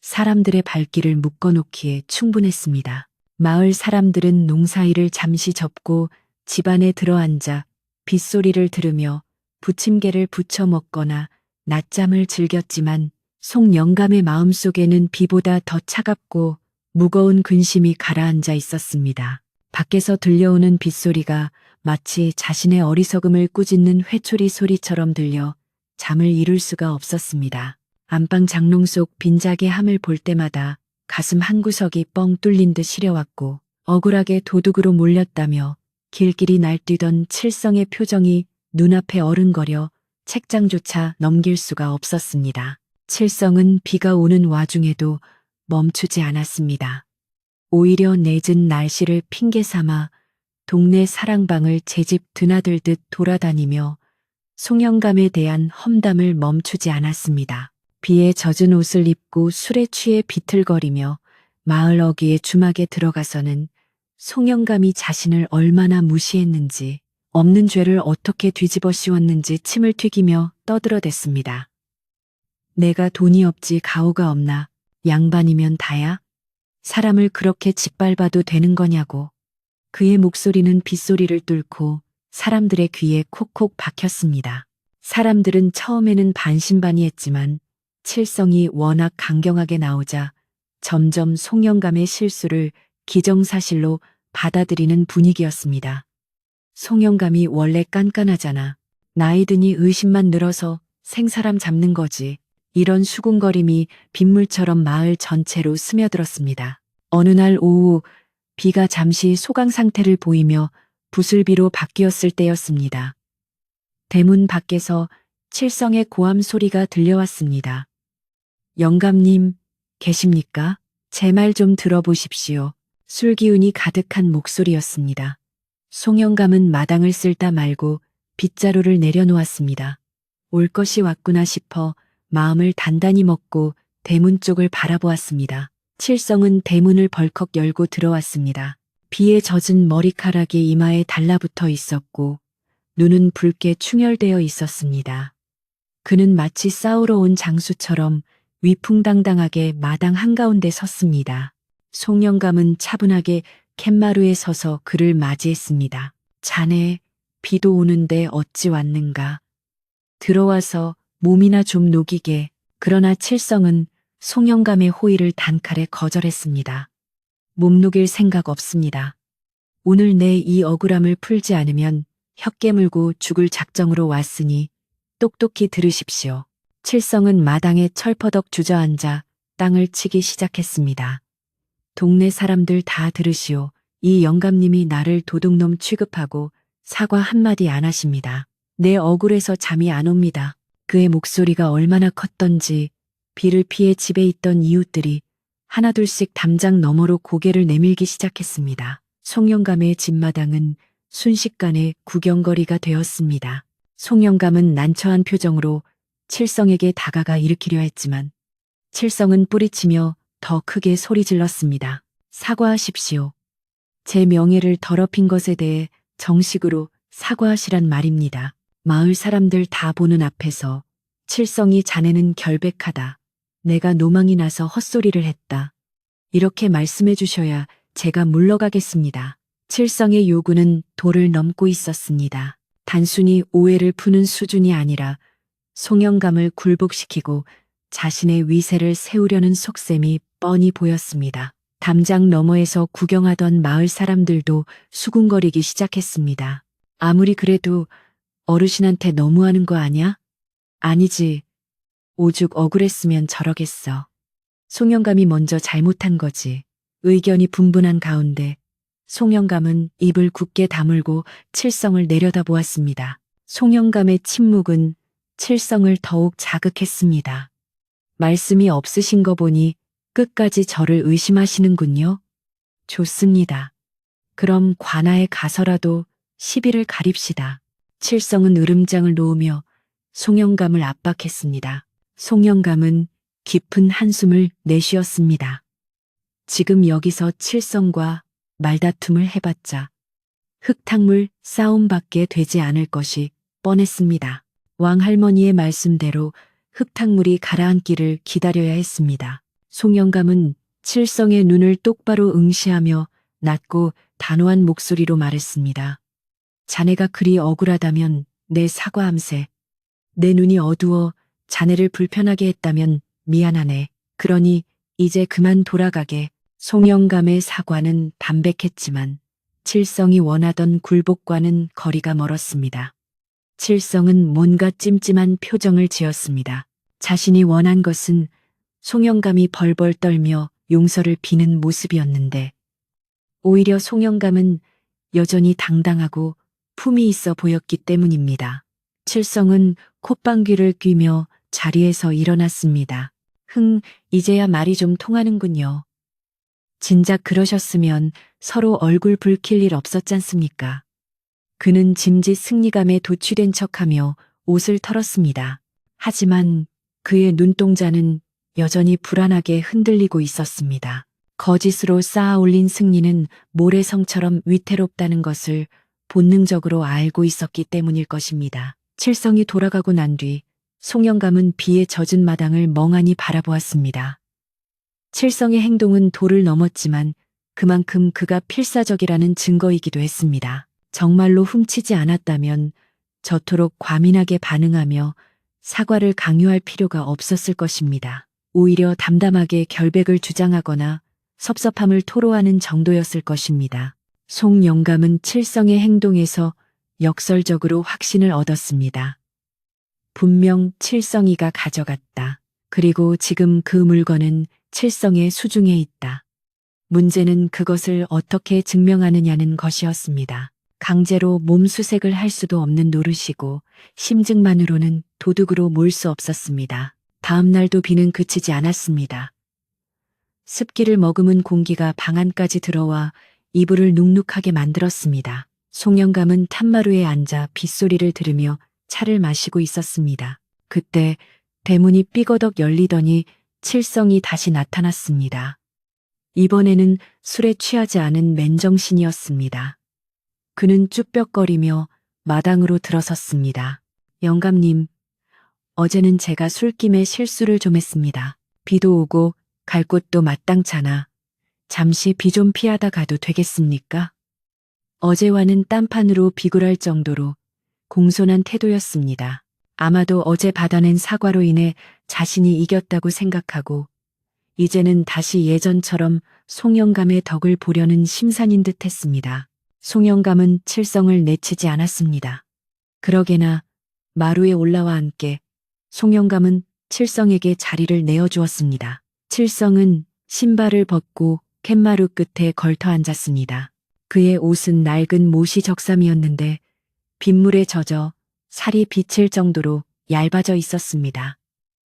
사람들의 발길을 묶어놓기에 충분했습니다. 마을 사람들은 농사일을 잠시 접고 집안에 들어앉아 빗소리를 들으며 부침개를 부쳐 먹거나 낮잠을 즐겼지만 송영감의 마음속에는 비보다 더 차갑고 무거운 근심이 가라앉아 있었습니다. 밖에서 들려오는 빗소리가 마치 자신의 어리석음을 꾸짖는 회초리 소리처럼 들려 잠을 이룰 수가 없었습니다. 안방 장롱 속 빈자개 함을 볼 때마다 가슴 한구석이 뻥 뚫린 듯 시려왔고 억울하게 도둑으로 몰렸다며 길길이 날뛰던 칠성의 표정이 눈앞에 어른거려 책장조차 넘길 수가 없었습니다. 칠성은 비가 오는 와중에도 멈추지 않았습니다. 오히려 내진 날씨를 핑계 삼아 동네 사랑방을 제 집 드나들듯 돌아다니며 송영감에 대한 험담을 멈추지 않았습니다. 비에 젖은 옷을 입고 술에 취해 비틀거리며 마을 어귀의 주막에 들어가서는 송영감이 자신을 얼마나 무시했는지 없는 죄를 어떻게 뒤집어 씌웠는지 침을 튀기며 떠들어댔습니다. 내가 돈이 없지 가오가 없나 양반이면 다야? 사람을 그렇게 짓밟아도 되는 거냐고. 그의 목소리는 빗소리를 뚫고 사람들의 귀에 콕콕 박혔습니다. 사람들은 처음에는 반신반의했지만 칠성이 워낙 강경하게 나오자 점점 송영감의 실수를 기정사실로 받아들이는 분위기였습니다. 송영감이 원래 깐깐하잖아. 나이 드니 의심만 늘어서 생사람 잡는 거지. 이런 수군거림이 빗물처럼 마을 전체로 스며들었습니다. 어느 날 오후 비가 잠시 소강 상태를 보이며 부슬비로 바뀌었을 때였습니다. 대문 밖에서 칠성의 고함 소리가 들려왔습니다. 영감님, 계십니까? 제 말 좀 들어보십시오. 술기운이 가득한 목소리였습니다. 송영감은 마당을 쓸다 말고 빗자루를 내려놓았습니다. 올 것이 왔구나 싶어 마음을 단단히 먹고 대문 쪽을 바라보았습니다. 칠성은 대문을 벌컥 열고 들어왔습니다. 비에 젖은 머리카락이 이마에 달라붙어 있었고 눈은 붉게 충혈되어 있었습니다. 그는 마치 싸우러 온 장수처럼 위풍당당하게 마당 한가운데 섰습니다. 송영감은 차분하게 캔마루에 서서 그를 맞이했습니다. 자네, 비도 오는데 어찌 왔는가? 들어와서 몸이나 좀 녹이게. 그러나 칠성은 송영감의 호의를 단칼에 거절했습니다. 몸 녹일 생각 없습니다. 오늘 내 이 억울함을 풀지 않으면 혀 깨물고 죽을 작정으로 왔으니 똑똑히 들으십시오. 칠성은 마당에 철퍼덕 주저앉아 땅을 치기 시작했습니다. 동네 사람들 다 들으시오. 이 영감님이 나를 도둑놈 취급하고 사과 한마디 안 하십니다. 내 억울해서 잠이 안 옵니다. 그의 목소리가 얼마나 컸던지 비를 피해 집에 있던 이웃들이 하나둘씩 담장 너머로 고개를 내밀기 시작했습니다. 송영감의 집마당은 순식간에 구경거리가 되었습니다. 송영감은 난처한 표정으로 칠성에게 다가가 일으키려 했지만 칠성은 뿌리치며 더 크게 소리 질렀습니다. 사과하십시오. 제 명예를 더럽힌 것에 대해 정식으로 사과하시란 말입니다. 마을 사람들 다 보는 앞에서 칠성이 자네는 결백하다. 내가 노망이 나서 헛소리를 했다. 이렇게 말씀해 주셔야 제가 물러가겠습니다. 칠성의 요구는 도를 넘고 있었습니다. 단순히 오해를 푸는 수준이 아니라 송영감을 굴복시키고 자신의 위세를 세우려는 속셈이 뻔히 보였습니다. 담장 너머에서 구경하던 마을 사람들도 수군거리기 시작했습니다. 아무리 그래도 어르신한테 너무하는 거 아냐? 아니지. 오죽 억울했으면 저러겠어. 송영감이 먼저 잘못한 거지. 의견이 분분한 가운데 송영감은 입을 굳게 다물고 칠성을 내려다보았습니다. 송영감의 침묵은 칠성을 더욱 자극했습니다. 말씀이 없으신 거 보니 끝까지 저를 의심하시는군요. 좋습니다. 그럼 관아에 가서라도 시비를 가립시다. 칠성은 으름장을 놓으며 송영감을 압박했습니다. 송영감은 깊은 한숨을 내쉬었습니다. 지금 여기서 칠성과 말다툼을 해봤자 흙탕물 싸움밖에 되지 않을 것이 뻔했습니다. 왕할머니의 말씀대로 흙탕물이 가라앉기를 기다려야 했습니다. 송영감은 칠성의 눈을 똑바로 응시하며 낮고 단호한 목소리로 말했습니다. 자네가 그리 억울하다면 내 사과함세. 내 눈이 어두워 자네를 불편하게 했다면 미안하네. 그러니 이제 그만 돌아가게. 송영감의 사과는 담백했지만 칠성이 원하던 굴복과는 거리가 멀었습니다. 칠성은 뭔가 찜찜한 표정을 지었습니다. 자신이 원한 것은 송영감이 벌벌 떨며 용서를 비는 모습이었는데 오히려 송영감은 여전히 당당하고 품이 있어 보였기 때문입니다. 칠성은 콧방귀를 뀌며 자리에서 일어났습니다. 이제야 말이 좀 통하는군요. 진작 그러셨으면 서로 얼굴 붉힐 일 없었잖습니까? 그는 짐짓 승리감에 도취된 척하며 옷을 털었습니다. 하지만 그의 눈동자는 여전히 불안하게 흔들리고 있었습니다. 거짓으로 쌓아 올린 승리는 모래성처럼 위태롭다는 것을 본능적으로 알고 있었기 때문일 것입니다. 칠성이 돌아가고 난 뒤 송영감은 비에 젖은 마당을 멍하니 바라보았습니다. 칠성의 행동은 도를 넘었지만 그만큼 그가 필사적이라는 증거이기도 했습니다. 정말로 훔치지 않았다면 저토록 과민하게 반응하며 사과를 강요할 필요가 없었을 것입니다. 오히려 담담하게 결백을 주장하거나 섭섭함을 토로하는 정도였을 것입니다. 송영감은 칠성의 행동에서 역설적으로 확신을 얻었습니다. 분명 칠성이가 가져갔다. 그리고 지금 그 물건은 칠성의 수중에 있다. 문제는 그것을 어떻게 증명하느냐는 것이었습니다. 강제로 몸수색을 할 수도 없는 노릇이고 심증만으로는 도둑으로 몰 수 없었습니다. 다음 날도 비는 그치지 않았습니다. 습기를 머금은 공기가 방 안까지 들어와 이불을 눅눅하게 만들었습니다. 송영감은 탄마루에 앉아 빗소리를 들으며 차를 마시고 있었습니다. 그때 대문이 삐거덕 열리더니 칠성이 다시 나타났습니다. 이번에는 술에 취하지 않은 맨정신이었습니다. 그는 쭈뼛거리며 마당으로 들어섰습니다. 영감님, 어제는 제가 술김에 실수를 좀 했습니다. 비도 오고 갈 곳도 마땅찮아. 잠시 비 좀 피하다 가도 되겠습니까? 어제와는 딴판으로 비굴할 정도로 공손한 태도였습니다. 아마도 어제 받아낸 사과로 인해 자신이 이겼다고 생각하고 이제는 다시 예전처럼 송영감의 덕을 보려는 심산인 듯 했습니다. 송영감은 칠성을 내치지 않았습니다. 그러게나 마루에 올라와 함께 송영감은 칠성에게 자리를 내어주었습니다. 칠성은 신발을 벗고 캔마루 끝에 걸터 앉았습니다. 그의 옷은 낡은 모시 적삼이었는데 빗물에 젖어 살이 비칠 정도로 얇아져 있었습니다.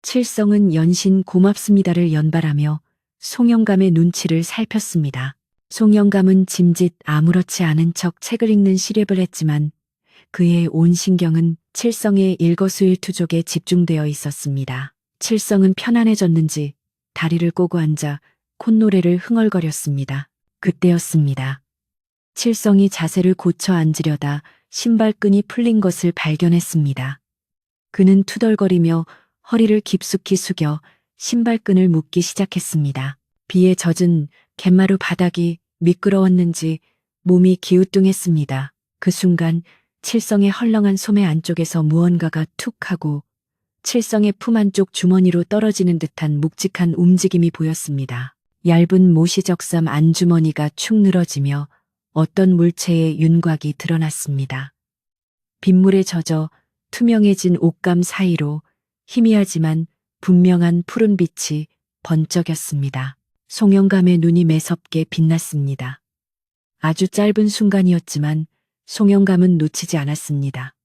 칠성은 연신 고맙습니다를 연발하며 송영감의 눈치를 살폈습니다. 송영감은 짐짓 아무렇지 않은 척 책을 읽는 시렵을 했지만 그의 온 신경은 칠성의 일거수일투족에 집중되어 있었습니다. 칠성은 편안해졌는지 다리를 꼬고 앉아 콧노래를 흥얼거렸습니다. 그때였습니다. 칠성이 자세를 고쳐 앉으려다 신발끈이 풀린 것을 발견했습니다. 그는 투덜거리며 허리를 깊숙이 숙여 신발끈을 묶기 시작했습니다. 비에 젖은 갯마루 바닥이 미끄러웠는지 몸이 기우뚱했습니다. 그 순간 칠성의 헐렁한 소매 안쪽에서 무언가가 툭 하고 칠성의 품 안쪽 주머니로 떨어지는 듯한 묵직한 움직임이 보였습니다. 얇은 모시적삼 안주머니가 축 늘어지며 어떤 물체의 윤곽이 드러났습니다. 빗물에 젖어 투명해진 옷감 사이로 희미하지만 분명한 푸른 빛이 번쩍였습니다. 송영감의 눈이 매섭게 빛났습니다. 아주 짧은 순간이었지만 송영감은 놓치지 않았습니다.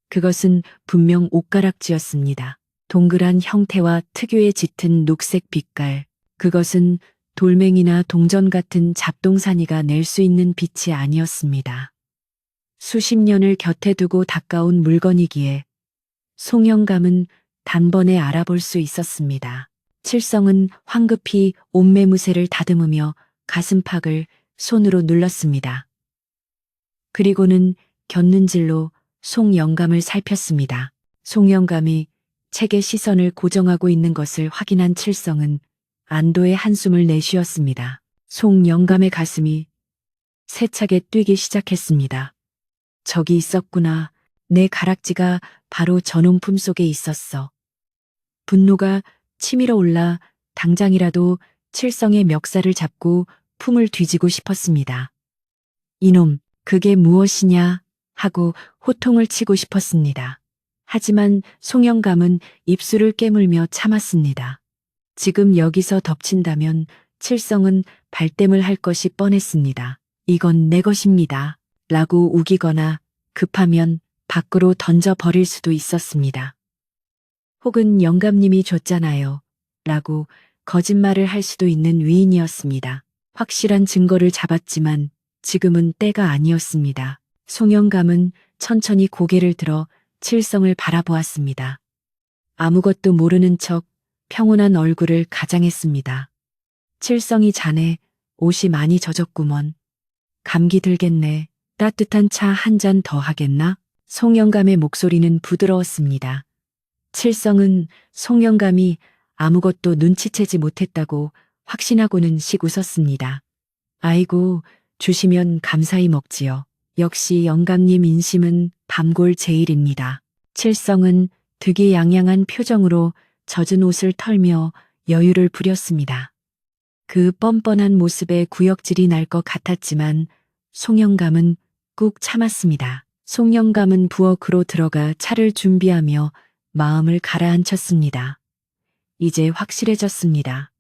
그것은 분명 옷가락지였습니다. 동그란 형태와 특유의 짙은 녹색 빛깔, 그것은 돌멩이나 동전 같은 잡동사니가 낼 수 있는 빛이 아니었습니다. 수십 년을 곁에 두고 닦아온 물건이기에 송영감은 단번에 알아볼 수 있었습니다. 칠성은 황급히 옷매무새를 다듬으며 가슴팍을 손으로 눌렀습니다. 그리고는 곁눈질로 송영감을 살폈습니다. 송영감이 책에 시선을 고정하고 있는 것을 확인한 칠성은 안도의 한숨을 내쉬었습니다. 송영감의 가슴이 세차게 뛰기 시작했습니다. 저기 있었구나. 내 가락지가 바로 저놈 품 속에 있었어. 분노가 치밀어 올라 당장이라도 칠성의 멱살을 잡고 품을 뒤지고 싶었습니다. 이놈, 그게 무엇이냐 하고 호통을 치고 싶었습니다. 하지만 송영감은 입술을 깨물며 참았습니다. 지금 여기서 덮친다면 칠성은 발뺌을 할 것이 뻔했습니다. 이건 내 것입니다. 라고 우기거나 급하면 밖으로 던져버릴 수도 있었습니다. 혹은 영감님이 줬잖아요. 라고 거짓말을 할 수도 있는 위인이었습니다. 확실한 증거를 잡았지만 지금은 때가 아니었습니다. 송영감은 천천히 고개를 들어 칠성을 바라보았습니다. 아무것도 모르는 척 평온한 얼굴을 가장했습니다. 칠성이 자네, 옷이 많이 젖었구먼. 감기 들겠네. 따뜻한 차 한 잔 더 하겠나? 송영감의 목소리는 부드러웠습니다. 칠성은 송영감이 아무것도 눈치채지 못했다고 확신하고는 씩 웃었습니다. 아이고, 주시면 감사히 먹지요. 역시 영감님 인심은 밤골 제일입니다. 칠성은 득이양양한 표정으로 젖은 옷을 털며 여유를 부렸습니다. 그 뻔뻔한 모습에 구역질이 날 것 같았지만 송영감은 꾹 참았습니다. 송영감은 부엌으로 들어가 차를 준비하며 마음을 가라앉혔습니다. 이제 확실해졌습니다.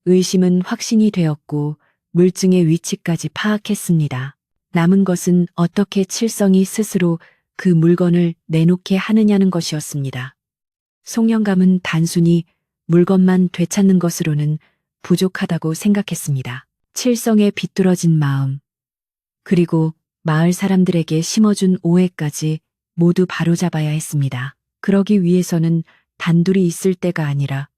의심은 확신이 되었고 물증의 위치까지 파악했습니다. 남은 것은 어떻게 칠성이 스스로 그 물건을 내놓게 하느냐는 것이었습니다. 송영감은 단순히 물건만 되찾는 것으로는 부족하다고 생각했습니다. 칠성의 비뚤어진 마음, 그리고 마을 사람들에게 심어준 오해까지 모두 바로잡아야 했습니다. 그러기 위해서는 단둘이 있을 때가 아니라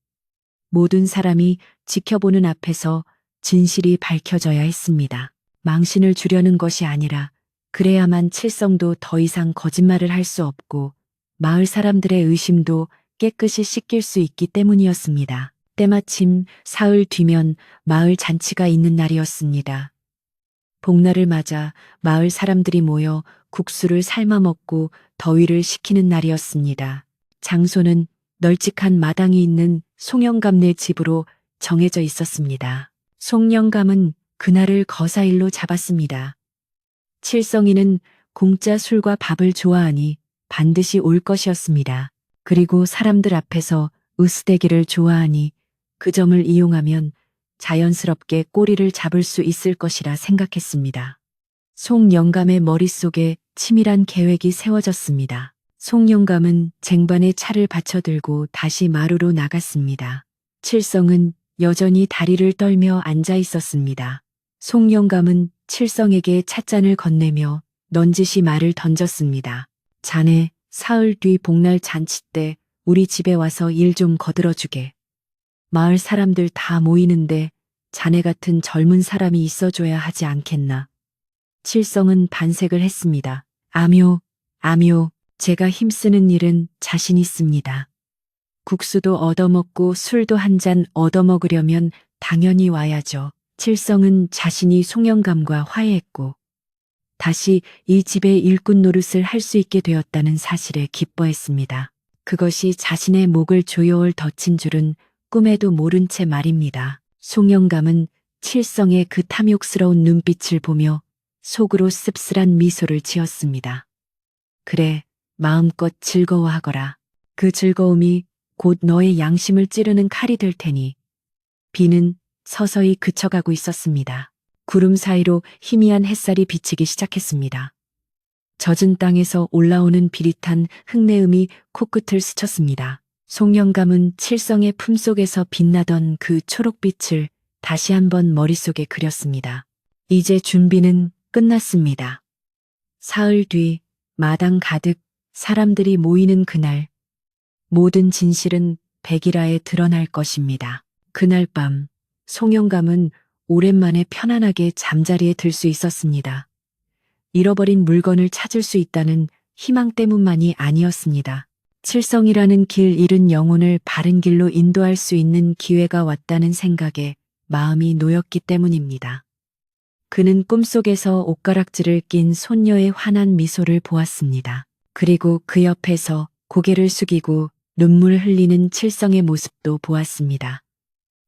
모든 사람이 지켜보는 앞에서 진실이 밝혀져야 했습니다. 망신을 주려는 것이 아니라 그래야만 칠성도 더 이상 거짓말을 할 수 없고 마을 사람들의 의심도 깨끗이 씻길 수 있기 때문이었습니다. 때마침 사흘 뒤면 마을 잔치가 있는 날이었습니다. 복날을 맞아 마을 사람들이 모여 국수를 삶아 먹고 더위를 식히는 날이었습니다. 장소는 널찍한 마당이 있는 송영감네 집으로 정해져 있었습니다. 송영감은 그날을 거사일로 잡았습니다. 칠성이는 공짜 술과 밥을 좋아하니 반드시 올 것이었습니다. 그리고 사람들 앞에서 으스대기를 좋아하니 그 점을 이용하면 자연스럽게 꼬리를 잡을 수 있을 것이라 생각했습니다. 송영감의 머릿속에 치밀한 계획이 세워졌습니다. 송영감은 쟁반에 차를 받쳐들고 다시 마루로 나갔습니다. 칠성은 여전히 다리를 떨며 앉아 있었습니다. 송영감은 칠성에게 찻잔을 건네며 넌지시 말을 던졌습니다. 자네, 사흘 뒤 복날 잔치 때 우리 집에 와서 일 좀 거들어주게. 마을 사람들 다 모이는데 자네 같은 젊은 사람이 있어줘야 하지 않겠나. 칠성은 반색을 했습니다. 아묘, 제가 힘쓰는 일은 자신 있습니다. 국수도 얻어먹고 술도 한 잔 얻어먹으려면 당연히 와야죠. 칠성은 자신이 송영감과 화해했고 다시 이 집의 일꾼 노릇을 할 수 있게 되었다는 사실에 기뻐했습니다. 그것이 자신의 목을 조여올 덫인 줄은 꿈에도 모른 채 말입니다. 송영감은 칠성의 그 탐욕스러운 눈빛을 보며 속으로 씁쓸한 미소를 지었습니다. 그래, 마음껏 즐거워하거라. 그 즐거움이 곧 너의 양심을 찌르는 칼이 될 테니. 비는 서서히 그쳐가고 있었습니다. 구름 사이로 희미한 햇살이 비치기 시작했습니다. 젖은 땅에서 올라오는 비릿한 흙내음이 코끝을 스쳤습니다. 송영감은 칠성의 품속에서 빛나던 그 초록빛을 다시 한번 머릿속에 그렸습니다. 이제 준비는 끝났습니다. 사흘 뒤 마당 가득 사람들이 모이는 그날 모든 진실은 백일하에 드러날 것입니다. 그날 밤 송영감은 오랜만에 편안하게 잠자리에 들 수 있었습니다. 잃어버린 물건을 찾을 수 있다는 희망 때문만이 아니었습니다. 칠성이라는 길 잃은 영혼을 바른 길로 인도할 수 있는 기회가 왔다는 생각에 마음이 놓였기 때문입니다. 그는 꿈속에서 옷가락질을 낀 손녀의 환한 미소를 보았습니다. 그리고 그 옆에서 고개를 숙이고 눈물 흘리는 칠성의 모습도 보았습니다.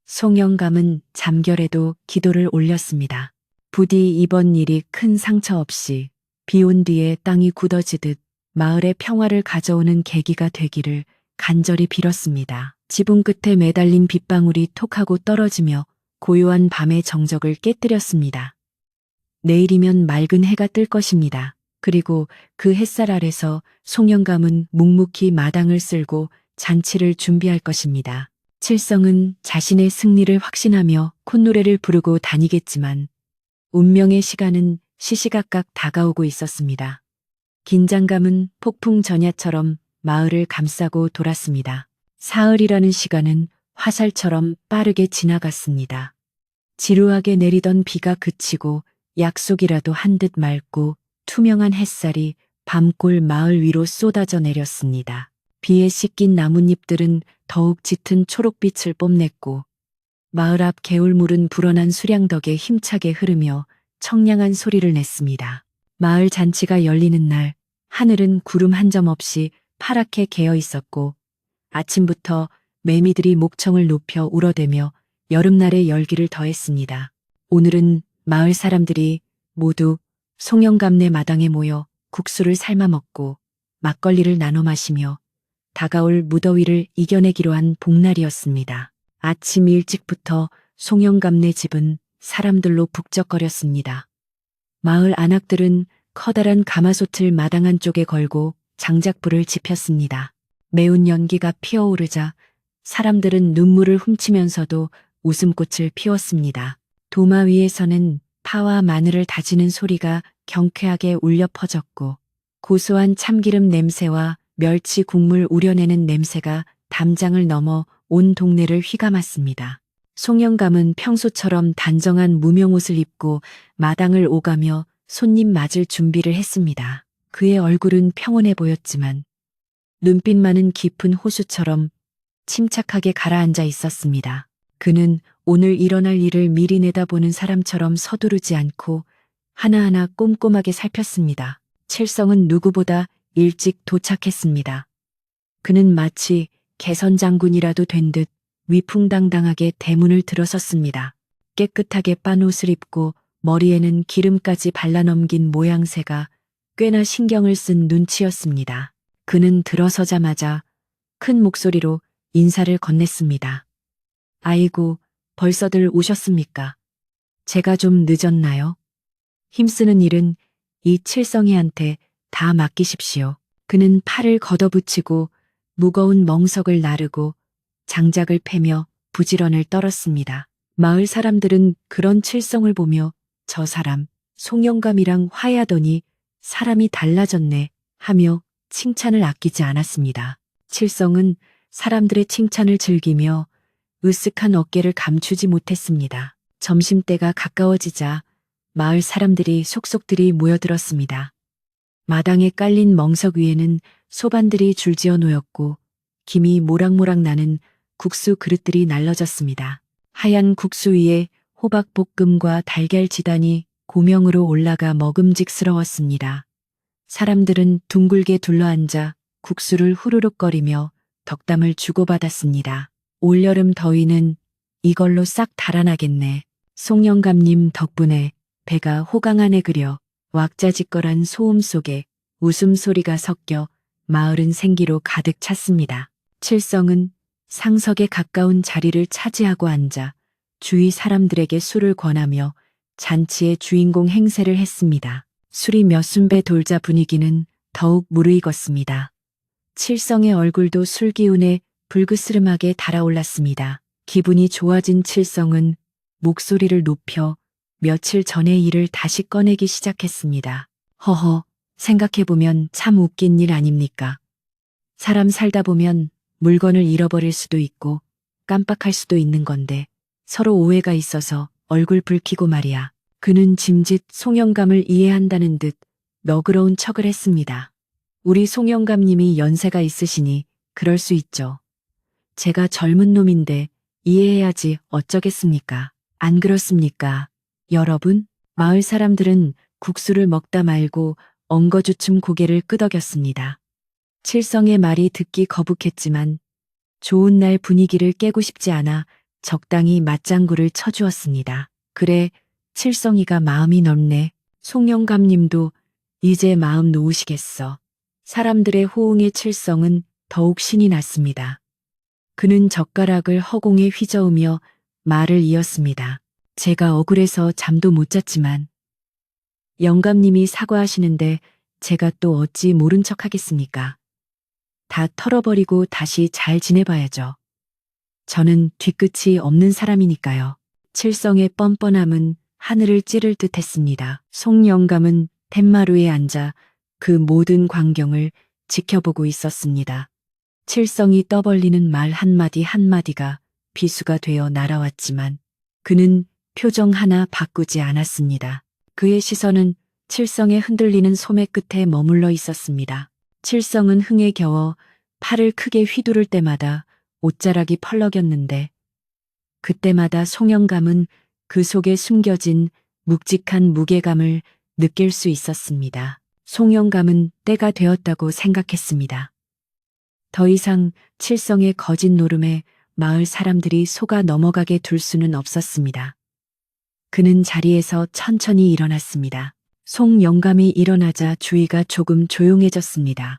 송영감은 잠결에도 기도를 올렸습니다. 부디 이번 일이 큰 상처 없이 비온 뒤에 땅이 굳어지듯 마을의 평화를 가져오는 계기가 되기를 간절히 빌었습니다. 지붕 끝에 매달린 빗방울이 톡하고 떨어지며 고요한 밤의 정적을 깨뜨렸습니다. 내일이면 맑은 해가 뜰 것입니다. 그리고 그 햇살 아래서 송영감은 묵묵히 마당을 쓸고 잔치를 준비할 것입니다. 칠성은 자신의 승리를 확신하며 콧노래를 부르고 다니겠지만 운명의 시간은 시시각각 다가오고 있었습니다. 긴장감은 폭풍 전야처럼 마을을 감싸고 돌았습니다. 사흘이라는 시간은 화살처럼 빠르게 지나갔습니다. 지루하게 내리던 비가 그치고 약속이라도 한 듯 맑고 투명한 햇살이 밤골 마을 위로 쏟아져 내렸습니다. 비에 씻긴 나뭇잎들은 더욱 짙은 초록빛을 뽐냈고 마을 앞 개울물은 불어난 수량덕에 힘차게 흐르며 청량한 소리를 냈습니다. 마을 잔치가 열리는 날 하늘은 구름 한 점 없이 파랗게 개어 있었고 아침부터 매미들이 목청을 높여 울어대며 여름날의 열기를 더했습니다. 오늘은 마을 사람들이 모두 송영감네 마당에 모여 국수를 삶아 먹고 막걸리를 나눠 마시며 다가올 무더위를 이겨내기로 한 복날이었습니다. 아침 일찍부터 송영감네 집은 사람들로 북적거렸습니다. 마을 안악들은 커다란 가마솥을 마당 한쪽에 걸고 장작불을 지폈습니다. 매운 연기가 피어오르자 사람들은 눈물을 훔치면서도 웃음꽃을 피웠습니다. 도마 위에서는 파와 마늘을 다지는 소리가 경쾌하게 울려 퍼졌고 고소한 참기름 냄새와 멸치 국물 우려내는 냄새가 담장을 넘어 온 동네를 휘감았습니다. 송영감은 평소처럼 단정한 무명옷을 입고 마당을 오가며 손님 맞을 준비를 했습니다. 그의 얼굴은 평온해 보였지만 눈빛만은 깊은 호수처럼 침착하게 가라앉아 있었습니다. 그는 오늘 일어날 일을 미리 내다보는 사람처럼 서두르지 않고 하나하나 꼼꼼하게 살폈습니다. 칠성은 누구보다 일찍 도착했습니다. 그는 마치 개선 장군이라도 된 듯 위풍당당하게 대문을 들어섰습니다. 깨끗하게 빤 옷을 입고 머리에는 기름까지 발라넘긴 모양새가 꽤나 신경을 쓴 눈치였습니다. 그는 들어서자마자 큰 목소리로 인사를 건넸습니다. 아이고, 벌써들 오셨습니까? 제가 좀 늦었나요? 힘쓰는 일은 이 칠성이한테 다 맡기십시오. 그는 팔을 걷어붙이고 무거운 멍석을 나르고 장작을 패며 부지런을 떨었습니다. 마을 사람들은 그런 칠성을 보며 저 사람 송영감이랑 화해하더니 사람이 달라졌네 하며 칭찬을 아끼지 않았습니다. 칠성은 사람들의 칭찬을 즐기며 으쓱한 어깨를 감추지 못했습니다. 점심때가 가까워지자 마을 사람들이 속속들이 모여들었습니다. 마당에 깔린 멍석 위에는 소반들이 줄지어 놓였고 김이 모락모락 나는 국수 그릇들이 날려졌습니다. 하얀 국수 위에 호박볶음과 달걀 지단이 고명으로 올라가 먹음직스러웠습니다. 사람들은 둥글게 둘러앉아 국수를 후루룩거리며 덕담을 주고받았습니다. 올여름 더위는 이걸로 싹 달아나겠네. 송영감님 덕분에 배가 호강 안에 그려 왁자지껄한 소음 속에 웃음소리가 섞여 마을은 생기로 가득 찼습니다. 칠성은 상석에 가까운 자리를 차지하고 앉아 주위 사람들에게 술을 권하며 잔치의 주인공 행세를 했습니다. 술이 몇 순배 돌자 분위기는 더욱 무르익었습니다. 칠성의 얼굴도 술 기운에 불그스름하게 달아올랐습니다. 기분이 좋아진 칠성은 목소리를 높여 며칠 전의 일을 다시 꺼내기 시작했습니다. 허허, 생각해보면 참 웃긴 일 아닙니까? 사람 살다 보면 물건을 잃어버릴 수도 있고 깜빡할 수도 있는 건데 서로 오해가 있어서 얼굴 붉히고 말이야. 그는 짐짓 송영감을 이해한다는 듯 너그러운 척을 했습니다. 우리 송영감님이 연세가 있으시니 그럴 수 있죠. 제가 젊은 놈인데 이해해야지 어쩌겠습니까? 안 그렇습니까? 여러분? 마을 사람들은 국수를 먹다 말고 엉거주춤 고개를 끄덕였습니다. 칠성의 말이 듣기 거북했지만 좋은 날 분위기를 깨고 싶지 않아 적당히 맞장구를 쳐주었습니다. 그래, 칠성이가 마음이 넓네. 송영감님도 이제 마음 놓으시겠어. 사람들의 호응에 칠성은 더욱 신이 났습니다. 그는 젓가락을 허공에 휘저으며 말을 이었습니다. 제가 억울해서 잠도 못 잤지만 영감님이 사과하시는데 제가 또 어찌 모른 척 하겠습니까? 다 털어버리고 다시 잘 지내봐야죠. 저는 뒤끝이 없는 사람이니까요. 칠성의 뻔뻔함은 하늘을 찌를 듯 했습니다. 송영감은 팻마루에 앉아 그 모든 광경을 지켜보고 있었습니다. 칠성이 떠벌리는 말 한마디 한마디가 비수가 되어 날아왔지만 그는 표정 하나 바꾸지 않았습니다. 그의 시선은 칠성의 흔들리는 소매 끝에 머물러 있었습니다. 칠성은 흥에 겨워 팔을 크게 휘두를 때마다 옷자락이 펄럭였는데 그때마다 송영감은 그 속에 숨겨진 묵직한 무게감을 느낄 수 있었습니다. 송영감은 때가 되었다고 생각했습니다. 더 이상 칠성의 거짓 노름에 마을 사람들이 속아 넘어가게 둘 수는 없었습니다. 그는 자리에서 천천히 일어났습니다. 송영감이 일어나자 주위가 조금 조용해졌습니다.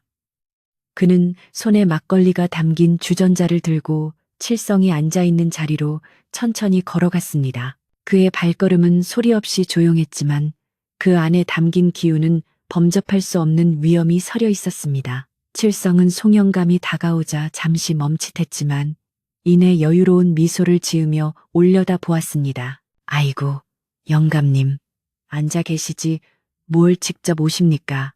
그는 손에 막걸리가 담긴 주전자를 들고 칠성이 앉아있는 자리로 천천히 걸어갔습니다. 그의 발걸음은 소리 없이 조용했지만 그 안에 담긴 기운은 범접할 수 없는 위엄이 서려 있었습니다. 칠성은 송영감이 다가오자 잠시 멈칫했지만 이내 여유로운 미소를 지으며 올려다 보았습니다. 아이고, 영감님, 앉아 계시지 뭘 직접 오십니까?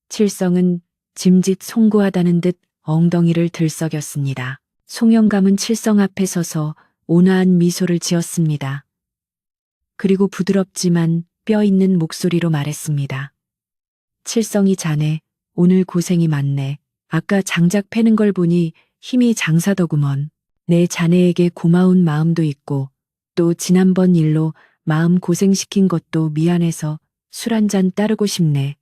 칠성은 짐짓 송구하다는 듯 엉덩이를 들썩였습니다. 송영감은 칠성 앞에 서서 온화한 미소를 지었습니다. 그리고 부드럽지만 뼈 있는 목소리로 말했습니다. 칠성이 자네, 오늘 고생이 많네. 아까 장작 패는 걸 보니 힘이 장사더구먼. 내 자네에게 고마운 마음도 있고 또 지난번 일로 마음 고생시킨 것도 미안해서 술 한 잔 따르고 싶네.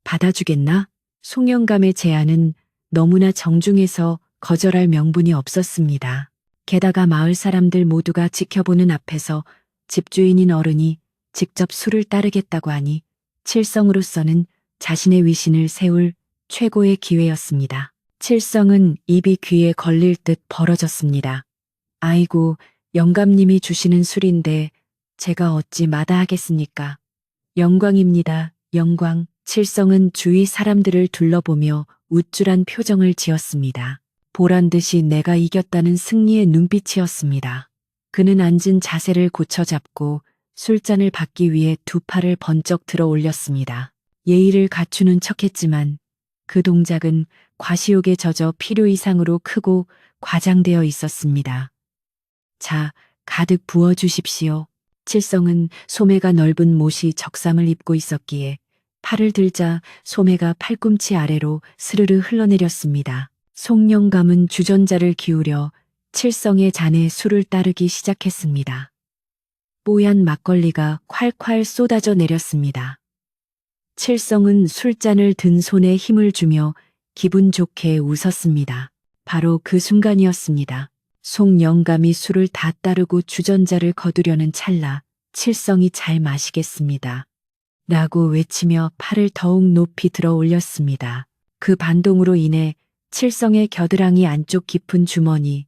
받아주겠나? 송영감의 제안은 너무나 정중해서 거절할 명분이 없었습니다. 게다가 마을 사람들 모두가 지켜보는 앞에서 집주인인 어른이 직접 술을 따르겠다고 하니 칠성으로서는 자신의 위신을 세울 최고의 기회였습니다. 칠성은 입이 귀에 걸릴 듯 벌어졌습니다. 아이고, 영감님이 주시는 술인데 제가 어찌 마다하겠습니까? 영광입니다. 영광. 칠성은 주위 사람들을 둘러보며 우쭐한 표정을 지었습니다. 보란 듯이 내가 이겼다는 승리의 눈빛이었습니다. 그는 앉은 자세를 고쳐잡고 술잔을 받기 위해 두 팔을 번쩍 들어 올렸습니다. 예의를 갖추는 척했지만 그 동작은 과시욕에 젖어 필요 이상으로 크고 과장되어 있었습니다. 자, 가득 부어 주십시오. 칠성은 소매가 넓은 못이 적삼을 입고 있었기에 팔을 들자 소매가 팔꿈치 아래로 스르르 흘러내렸습니다. 송영감은 주전자를 기울여 칠성의 잔에 술을 따르기 시작했습니다. 뽀얀 막걸리가 콸콸 쏟아져 내렸습니다. 칠성은 술잔을 든 손에 힘을 주며 기분 좋게 웃었습니다. 바로 그 순간이었습니다. 송영감이 술을 다 따르고 주전자를 거두려는 찰나 칠성이 잘 마시겠습니다. 라고 외치며 팔을 더욱 높이 들어 올렸습니다. 그 반동으로 인해 칠성의 겨드랑이 안쪽 깊은 주머니